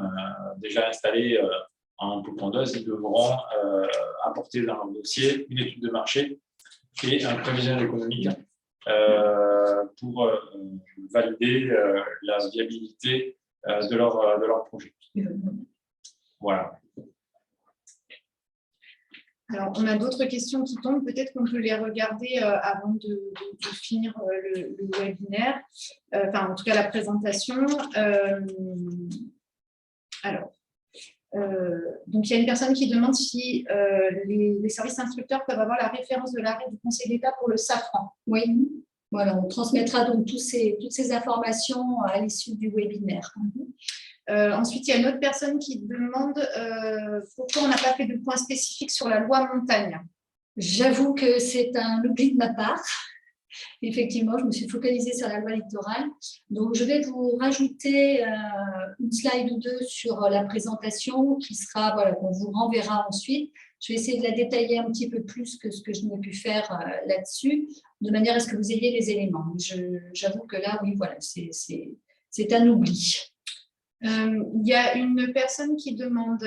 déjà installées en poules pondeuses, ils devront apporter dans leur dossier une étude de marché et un prévisionnel économique pour valider la viabilité de leur projet. Voilà. Alors, on a d'autres questions qui tombent. Peut-être qu'on peut les regarder avant de finir le webinaire, enfin, en tout cas, la présentation. Donc, il y a une personne qui demande si les services instructeurs peuvent avoir la référence de l'arrêt du Conseil d'État pour le safran. Oui, voilà, on transmettra donc toutes ces informations à l'issue du webinaire. Ensuite, il y a une autre personne qui demande pourquoi on n'a pas fait de point spécifique sur la loi montagne. J'avoue que c'est un oubli de ma part. Effectivement, je me suis focalisée sur la loi littorale. Donc, je vais vous rajouter une slide ou deux sur la présentation qui sera, voilà, qu'on vous renverra ensuite. Je vais essayer de la détailler un petit peu plus que ce que je n'ai pu faire là-dessus, de manière à ce que vous ayez les éléments. J'avoue que là, oui, voilà, c'est un oubli. Il y a une personne qui demande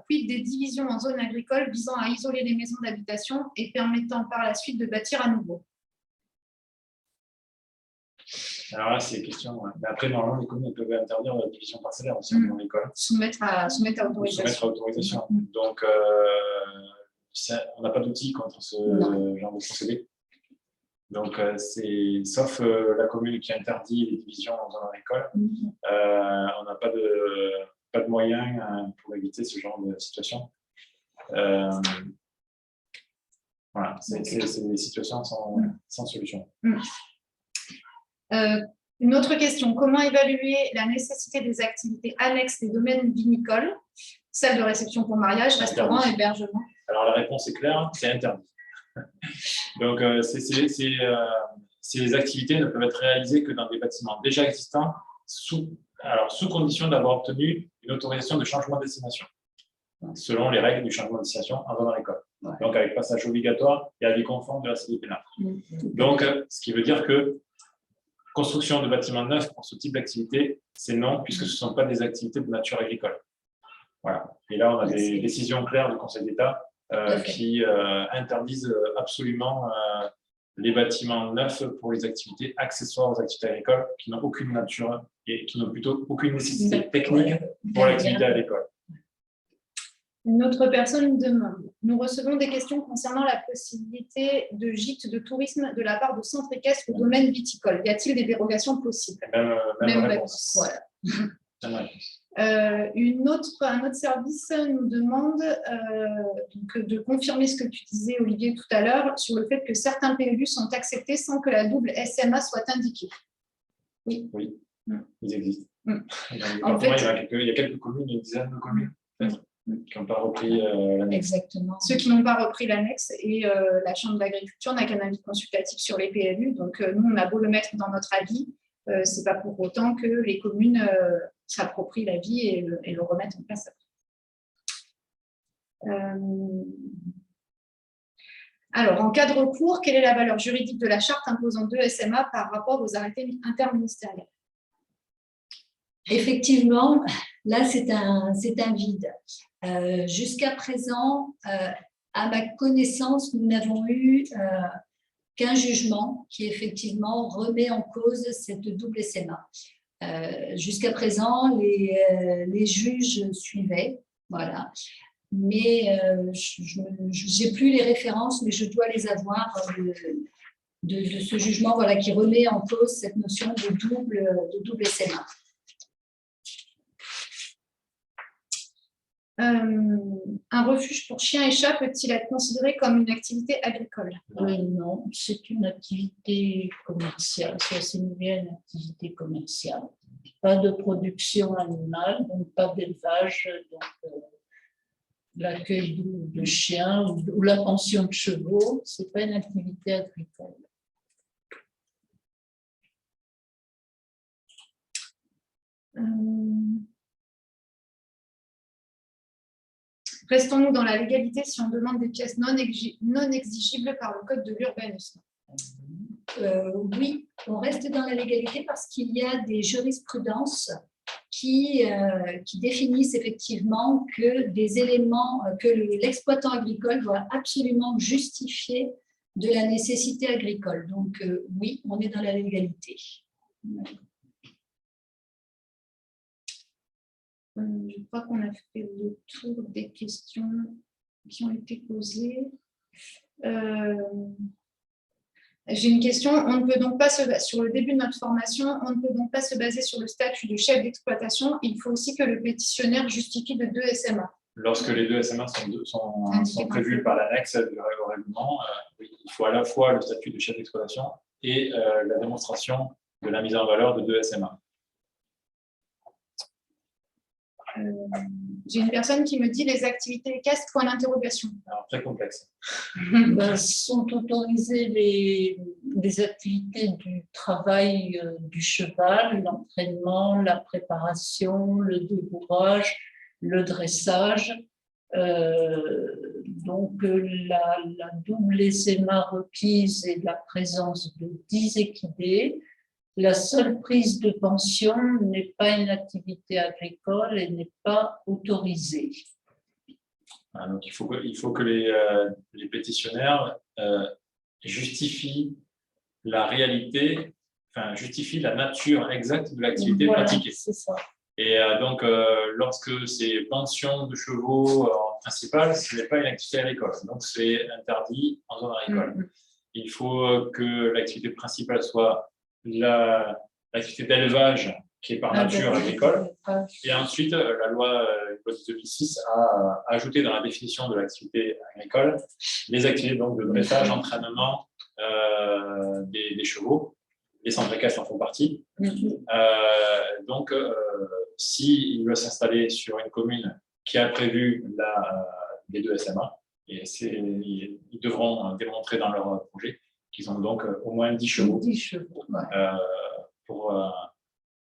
quid des divisions en zone agricole visant à isoler les maisons d'habitation et permettant par la suite de bâtir à nouveau. Alors là, c'est question. Mais après, normalement, les communes peuvent interdire la division parcellaire aussi dans l'école. Soumettre à autorisation. Donc, on n'a pas d'outils contre ce genre de procédé. Donc, sauf la commune qui interdit les divisions en zone agricole, on n'a pas de moyens pour éviter ce genre de situation. Voilà, c'est des situations sans solution. Une autre question, comment évaluer la nécessité des activités annexes des domaines vinicoles, celles de réception pour mariage, restaurant, hébergement? Alors, la réponse est claire, c'est interdit. Donc, ces activités ne peuvent être réalisées que dans des bâtiments déjà existants, sous condition d'avoir obtenu une autorisation de changement de destination, selon les règles du changement de destination en zone agricole. Donc, avec passage obligatoire et avis conforme de la CDPNA. Donc, ce qui veut dire que construction de bâtiments neufs pour ce type d'activité, c'est non, puisque ce ne sont pas des activités de nature agricole. Voilà. Et là, on a des décisions claires du Conseil d'État qui interdisent absolument les bâtiments neufs pour les activités accessoires aux activités agricoles qui n'ont aucune nature et qui n'ont plutôt aucune nécessité technique pour l'activité agricole. Une autre personne demande, nous recevons des questions concernant la possibilité de gîtes de tourisme de la part de centres équestres au domaine viticole. Y a-t-il des dérogations possibles? Même réponse. Voilà. Même réponse. Un autre service nous demande de confirmer ce que tu disais, Olivier, tout à l'heure, sur le fait que certains PLU sont acceptés sans que la double SMA soit indiquée. Oui, ils existent. En fait, il y a quelques communes, une dizaine de communes, qui n'ont pas repris l'annexe. Exactement. Ceux qui n'ont pas repris l'annexe et la Chambre d'agriculture n'a qu'un avis consultatif sur les PLU. Donc, nous, on a beau le mettre dans notre avis, ce n'est pas pour autant que les communes s'approprient l'avis et le remettent en place après. Alors, en cas de recours, quelle est la valeur juridique de la charte imposant 2 SMA par rapport aux arrêtés interministériels? Effectivement, là, c'est un vide. Jusqu'à présent, à ma connaissance, nous n'avons eu qu'un jugement qui, effectivement, remet en cause cette double SMA. Jusqu'à présent, les juges suivaient, voilà. Mais je n'ai plus les références, mais je dois les avoir de ce jugement, voilà, qui remet en cause cette notion de double SMA. Un refuge pour chiens et chats peut-il être considéré comme une activité agricole? Non, c'est une activité commerciale, c'est assimilé à une activité commerciale. Pas de production animale, donc pas d'élevage, donc l'accueil de chiens ou la pension de chevaux, ce n'est pas une activité agricole. Restons-nous dans la légalité si on demande des pièces non exigibles par le code de l'urbanisme? Oui, on reste dans la légalité parce qu'il y a des jurisprudences qui définissent effectivement que des éléments, que l'exploitant agricole doit absolument justifier de la nécessité agricole. Donc oui, on est dans la légalité. Je crois qu'on a fait le tour des questions qui ont été posées. J'ai une question. On ne peut donc pas sur le début de notre formation, on ne peut donc pas se baser sur le statut de chef d'exploitation. Il faut aussi que le pétitionnaire justifie de 2 SMA. Lorsque les 2 SMA sont prévus par l'annexe du règlement, il faut à la fois le statut de chef d'exploitation et la démonstration de la mise en valeur de 2 SMA. J'ai une personne qui me dit les activités équestres, point d'interrogation. Alors, très complexe. Sont autorisées les activités du travail du cheval, l'entraînement, la préparation, le débourrage, le dressage. Donc, la double SMA requise est la présence de 10 équidés. La seule prise de pension n'est pas une activité agricole et n'est pas autorisée. Donc, il faut que les pétitionnaires justifient la réalité, enfin, justifient la nature exacte de l'activité pratiquée. C'est ça. Et donc, lorsque c'est pension de chevaux en principal, ce n'est pas une activité agricole. Donc, c'est interdit en zone agricole. Il faut que l'activité principale soit l'activité d'élevage qui est par nature agricole. Et ensuite, la loi de 2006 a ajouté dans la définition de l'activité agricole les activités donc, de dressage, entraînement des chevaux. Les centres équestres en font partie. Donc, s'il veut s'installer sur une commune qui a prévu les 2 SMA, ils devront démontrer dans leur projet qu'ils ont donc au moins 10 chevaux,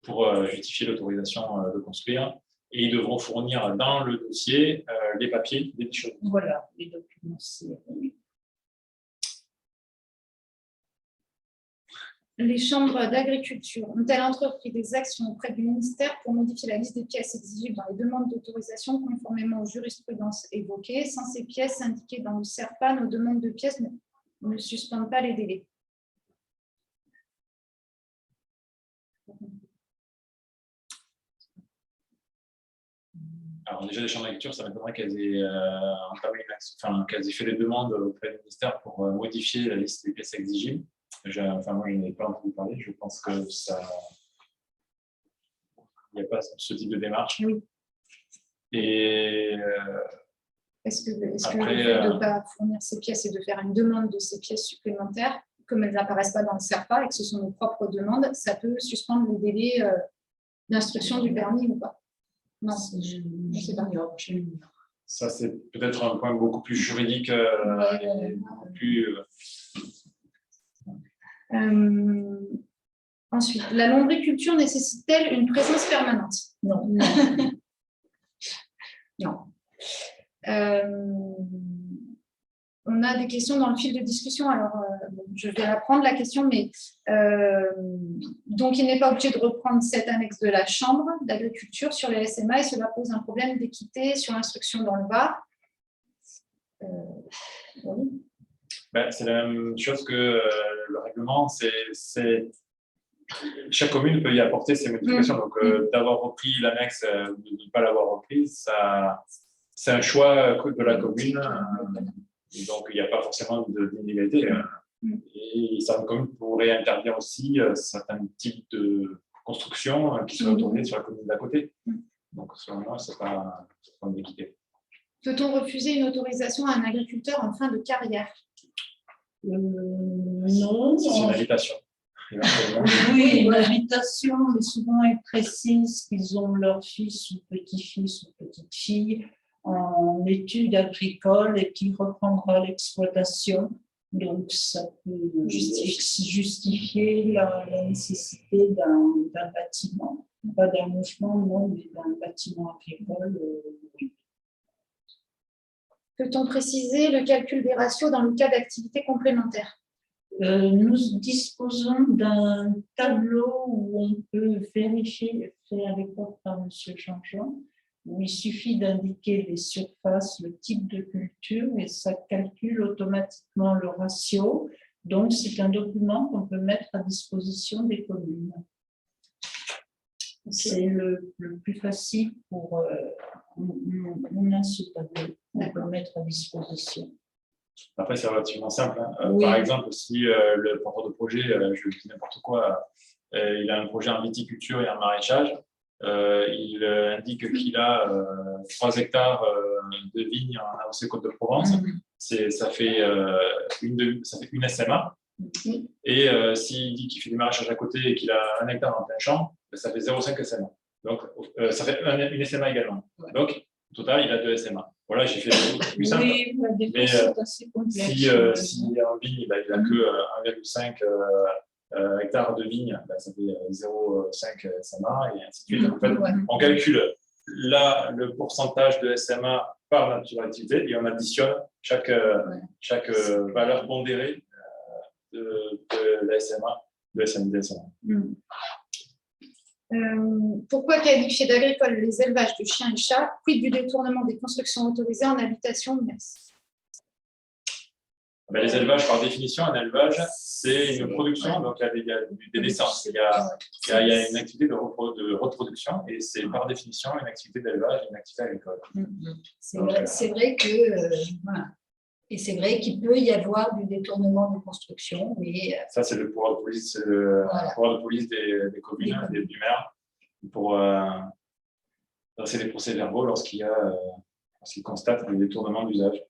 pour justifier l'autorisation de construire. Et ils devront fournir dans le dossier les papiers des 10 chevaux. Voilà, les documents. Les chambres d'agriculture ont-elles entrepris des actions auprès du ministère pour modifier la liste des pièces exigibles dans les demandes d'autorisation conformément aux jurisprudences évoquées? Sans ces pièces indiquées dans le SERPA, nos demandes de pièces ne suspendent pas les délais. Alors déjà, les chambres d'agriculture, ça m'étonnerait qu'elles aient qu'elles aient fait des demandes auprès du ministère pour modifier la liste des pièces exigibles. Moi, je n'ai pas entendu parler. Je pense que il n'y a pas ce type de démarche. Oui. Et est-ce que le fait de ne pas fournir ces pièces et de faire une demande de ces pièces supplémentaires, comme elles n'apparaissent pas dans le SERPA et que ce sont nos propres demandes, ça peut suspendre les délais d'instruction du permis ou pas? Non, je ne sais pas. Ça, c'est peut-être un point beaucoup plus juridique, plus. Ensuite, la lombriculture nécessite-t-elle une présence permanente? Non. Non. On a des questions dans le fil de discussion, alors je vais reprendre la question, mais donc il n'est pas obligé de reprendre cette annexe de la Chambre d'agriculture sur les SMA et cela pose un problème d'équité sur l'instruction dans le Var. Oui. Ben, c'est la même chose que le règlement, chaque commune peut y apporter ses modifications. Donc, d'avoir repris l'annexe ou de ne pas l'avoir reprise, c'est un choix de la commune. Donc, il n'y a pas forcément d'inégalité. Et certaines communes pourraient interdire aussi certains types de construction qui seraient autorisés sur la commune d'à côté. Donc, selon moi, ce n'est pas une équité. Peut-on refuser une autorisation à un agriculteur en fin de carrière? Non. C'est une invitation. Oui, une invitation, mais souvent ils précisent qu'ils ont leur fils ou petit-fils ou petite-fille en études agricoles et qui reprendra l'exploitation. Donc, ça peut justifier la nécessité d'un bâtiment. Pas d'un logement, non, mais d'un bâtiment agricole, oui. Peut-on préciser le calcul des ratios dans le cas d'activité complémentaire? Nous disposons d'un tableau où on peut vérifier, fait à l'époque par M. Jean-Jean, où il suffit d'indiquer les surfaces, le type de culture et ça calcule automatiquement le ratio. Donc, c'est un document qu'on peut mettre à disposition des communes. C'est le plus facile pour... on a ce tableau qu'on peut mettre à disposition. Après, c'est relativement simple. Oui. Par exemple, si le porteur de projet, je dis n'importe quoi, il a un projet en viticulture et en maraîchage, il indique qu'il a 3 hectares de vignes en AOC Côte-de-Provence. Ça fait une SMA. Et s'il dit qu'il fait du maraîchage à côté et qu'il a 1 hectare en plein champ, ça fait 0,5 SMA. Donc, ça fait une SMA également. Donc, au total, il a 2 SMA. Voilà, j'ai fait plus simple. Oui, mais c'est assez complexe. Si en vigne, il n'a que 1,5 hectare de vigne, ça fait 0,5 SMA et ainsi de suite. En fait, on calcule là le pourcentage de SMA par nature d'activité et on additionne chaque valeur pondérée de la SMA, de SMD SMA. Pourquoi qualifier d'agricole les élevages de chiens et chats? Quid du détournement des constructions autorisées en habitation? Merci. Les élevages, par définition, un élevage, c'est une production, donc il y a des naissances, il y a une activité de reproduction et c'est par définition une activité d'élevage et une activité agricole. C'est vrai que voilà. Et c'est vrai qu'il peut y avoir du détournement de construction. Mais, ça, c'est le pouvoir de police, pouvoir de police des communes, du maire, pour dresser des procès-verbaux lorsqu'il constate des détournements d'usage.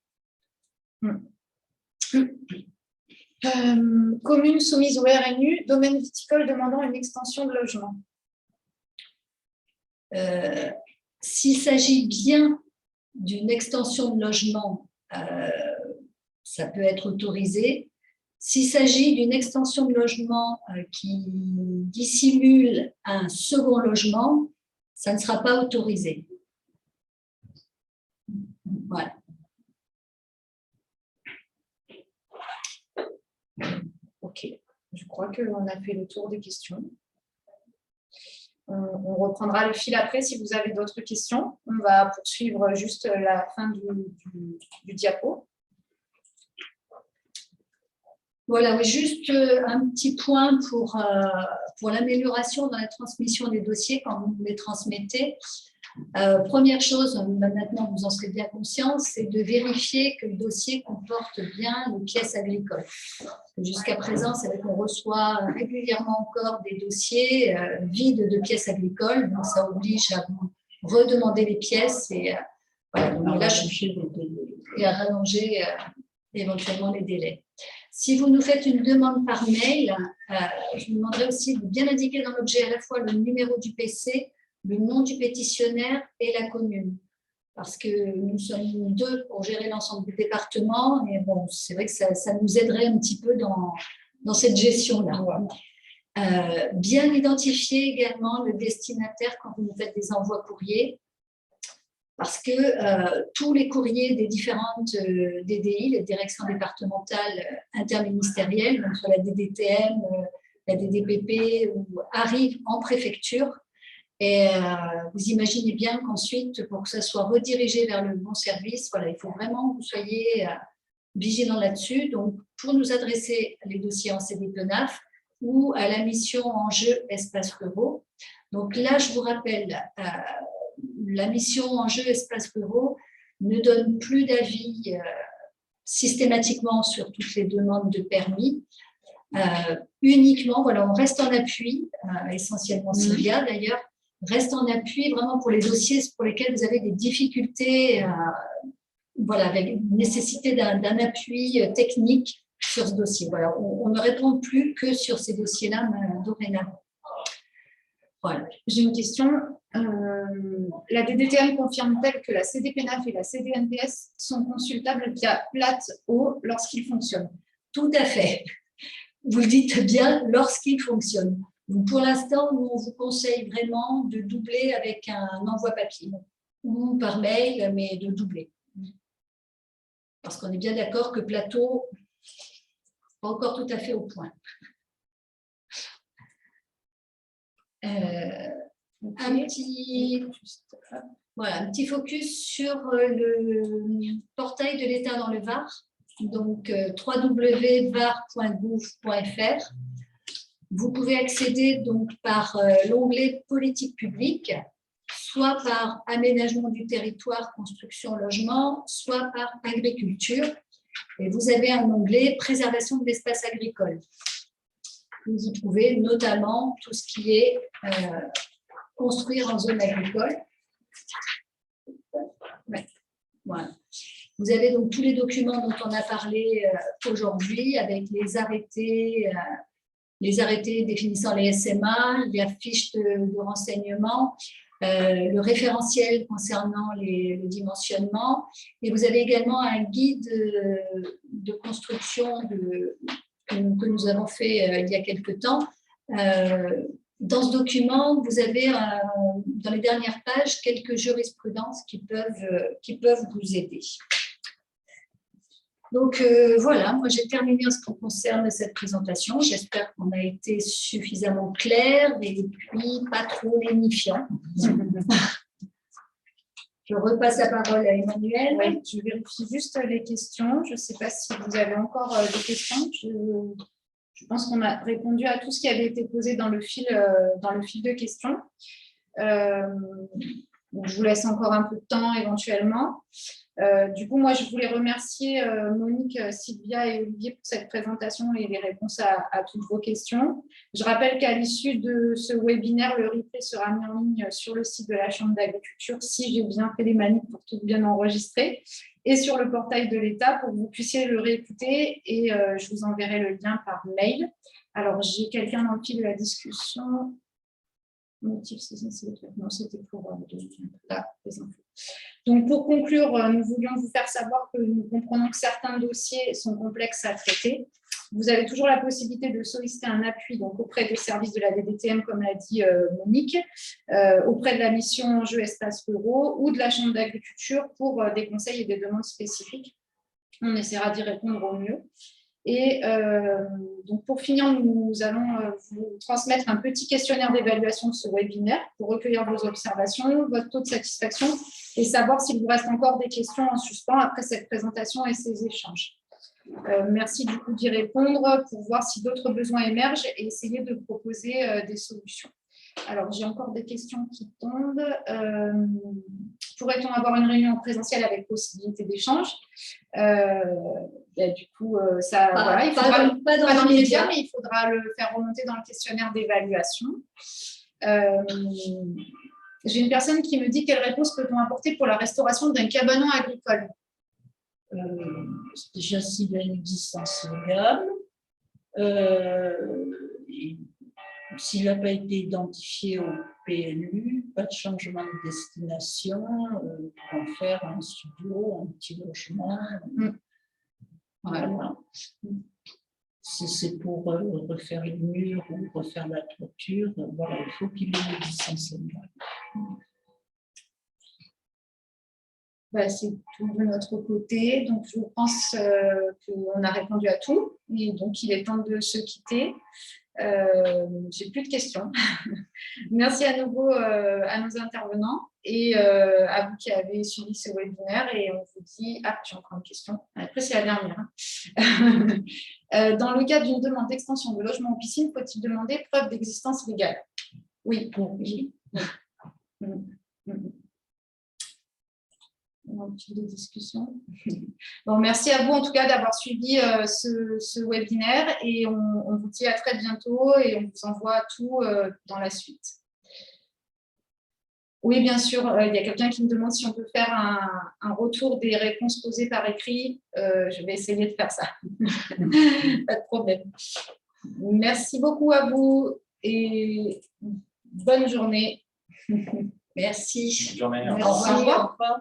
Commune soumise au RNU, domaine viticole demandant une extension de logement. S'il s'agit bien d'une extension de logement, ça peut être autorisé. S'il s'agit d'une extension de logement qui dissimule un second logement, ça ne sera pas autorisé. Voilà. Ok, je crois qu'on a fait le tour des questions. On reprendra le fil après si vous avez d'autres questions. On va poursuivre juste la fin du diapo. Voilà, oui, juste un petit point pour l'amélioration dans la transmission des dossiers quand vous les transmettez. Première chose, maintenant vous en serez bien conscient, c'est de vérifier que le dossier comporte bien les pièces agricoles. Jusqu'à présent, c'est vrai qu'on reçoit régulièrement encore des dossiers vides de pièces agricoles, donc ça oblige à vous redemander les pièces et à rallonger éventuellement les délais. Si vous nous faites une demande par mail, je vous demanderai aussi de bien indiquer dans l'objet à la fois le numéro du PC, le nom du pétitionnaire et la commune. Parce que nous sommes 2 pour gérer l'ensemble du département. Et bon, c'est vrai que ça nous aiderait un petit peu dans cette gestion-là. Bien identifier également le destinataire quand vous nous faites des envois courriers. parce que tous les courriers des différentes DDI, les directions départementales interministérielles, donc sur la DDTM, la DDPP, arrivent en préfecture. Et vous imaginez bien qu'ensuite, pour que ça soit redirigé vers le bon service, voilà, il faut vraiment que vous soyez vigilants là-dessus. Donc, pour nous adresser les dossiers en CDPENAF ou à la mission Enjeux Espaces Ruraux. Donc là, je vous rappelle, la mission Enjeux Espaces Ruraux ne donne plus d'avis systématiquement sur toutes les demandes de permis. Uniquement, voilà, on reste en appui, essentiellement Sylvia d'ailleurs, reste en appui vraiment pour les dossiers pour lesquels vous avez des difficultés, voilà, avec une nécessité d'un appui technique sur ce dossier. Voilà, on ne répond plus que sur ces dossiers-là dorénavant. Voilà. J'ai une question. La DDTM confirme-t-elle que la CDPENAF et la CDNPS sont consultables via Plate-O lorsqu'ils fonctionnent? Tout à fait. Vous le dites bien, lorsqu'ils fonctionnent. Donc pour l'instant, nous, on vous conseille vraiment de doubler avec un envoi papier ou par mail, mais de doubler. Parce qu'on est bien d'accord que Plateau n'est pas encore tout à fait au point. Un petit focus sur le portail de l'État dans le Var, donc www.var.gouv.fr. Vous pouvez accéder donc par l'onglet politique publique, soit par aménagement du territoire, construction, logement, soit par agriculture. Et vous avez un onglet préservation de l'espace agricole. Vous y trouvez notamment tout ce qui est construire en zone agricole. Ouais. Voilà. Vous avez donc tous les documents dont on a parlé aujourd'hui, avec les arrêtés définissant les SMA, la fiche de renseignement, le référentiel concernant le dimensionnement. Et vous avez également un guide de construction que nous avons fait il y a quelque temps. Dans ce document, vous avez dans les dernières pages quelques jurisprudences qui peuvent vous aider. Donc voilà, moi j'ai terminé en ce qui concerne cette présentation. J'espère qu'on a été suffisamment clair et puis pas trop lénifiant. Je repasse la parole à Emmanuel. Oui, je vérifie juste les questions. Je ne sais pas si vous avez encore des questions. Je pense qu'on a répondu à tout ce qui avait été posé dans le fil de questions. Donc je vous laisse encore un peu de temps éventuellement. Du coup, moi, je voulais remercier Monique, Sylvia et Olivier pour cette présentation et les réponses à toutes vos questions. Je rappelle qu'à l'issue de ce webinaire, le replay sera mis en ligne sur le site de la Chambre d'agriculture, si j'ai bien fait les manips pour tout bien enregistrer, et sur le portail de l'État pour que vous puissiez le réécouter et je vous enverrai le lien par mail. Alors, j'ai quelqu'un dans le fil de la discussion. Motif, non, c'était pour les infos. Donc, pour conclure, nous voulions vous faire savoir que nous comprenons que certains dossiers sont complexes à traiter. Vous avez toujours la possibilité de solliciter un appui donc, auprès des services de la DDTM, comme l'a dit Monique, auprès de la mission Enjeux Espaces Ruraux ou de la Chambre d'agriculture pour des conseils et des demandes spécifiques. On essaiera d'y répondre au mieux. Et donc pour finir, nous allons vous transmettre un petit questionnaire d'évaluation de ce webinaire pour recueillir vos observations, votre taux de satisfaction et savoir s'il vous reste encore des questions en suspens après cette présentation et ces échanges. Merci du coup d'y répondre pour voir si d'autres besoins émergent et essayer de proposer des solutions. Alors, j'ai encore des questions qui tombent. Pourrait-on avoir une réunion présentielle avec possibilité d'échange? Du coup, ça, voilà, il faudra, pas dans l'immédiat, mais il faudra le faire remonter dans le questionnaire d'évaluation. J'ai une personne qui me dit quelle réponse peut-on apporter pour la restauration d'un cabanon agricole? Déjà, s'il y a une existence légale, s'il n'a pas été identifié au PLU, pas de changement de destination, pour en faire un studio, un petit logement. Voilà. Si c'est pour refaire les murs ou refaire la toiture, voilà, il faut qu'il y ait une licence légale. C'est tout de notre côté. Donc, je pense qu'on a répondu à tout. Et donc, il est temps de se quitter. J'ai plus de questions. Merci à nouveau à nos intervenants et à vous qui avez suivi ce webinaire. Et on vous dit... Ah, j'ai encore une question. Après, c'est la dernière. Dans le cas d'une demande d'extension de logement en piscine, faut-il demander preuve d'existence légale? Oui. Oui. Un petit de discussion. Bon, merci à vous en tout cas d'avoir suivi ce webinaire et on vous dit à très bientôt et on vous envoie tout dans la suite. Oui, bien sûr, il y a quelqu'un qui me demande si on peut faire un retour des réponses posées par écrit. Je vais essayer de faire ça. Pas de problème. Merci beaucoup à vous et bonne journée. Merci. Bonne journée. Merci. Au revoir. Au revoir.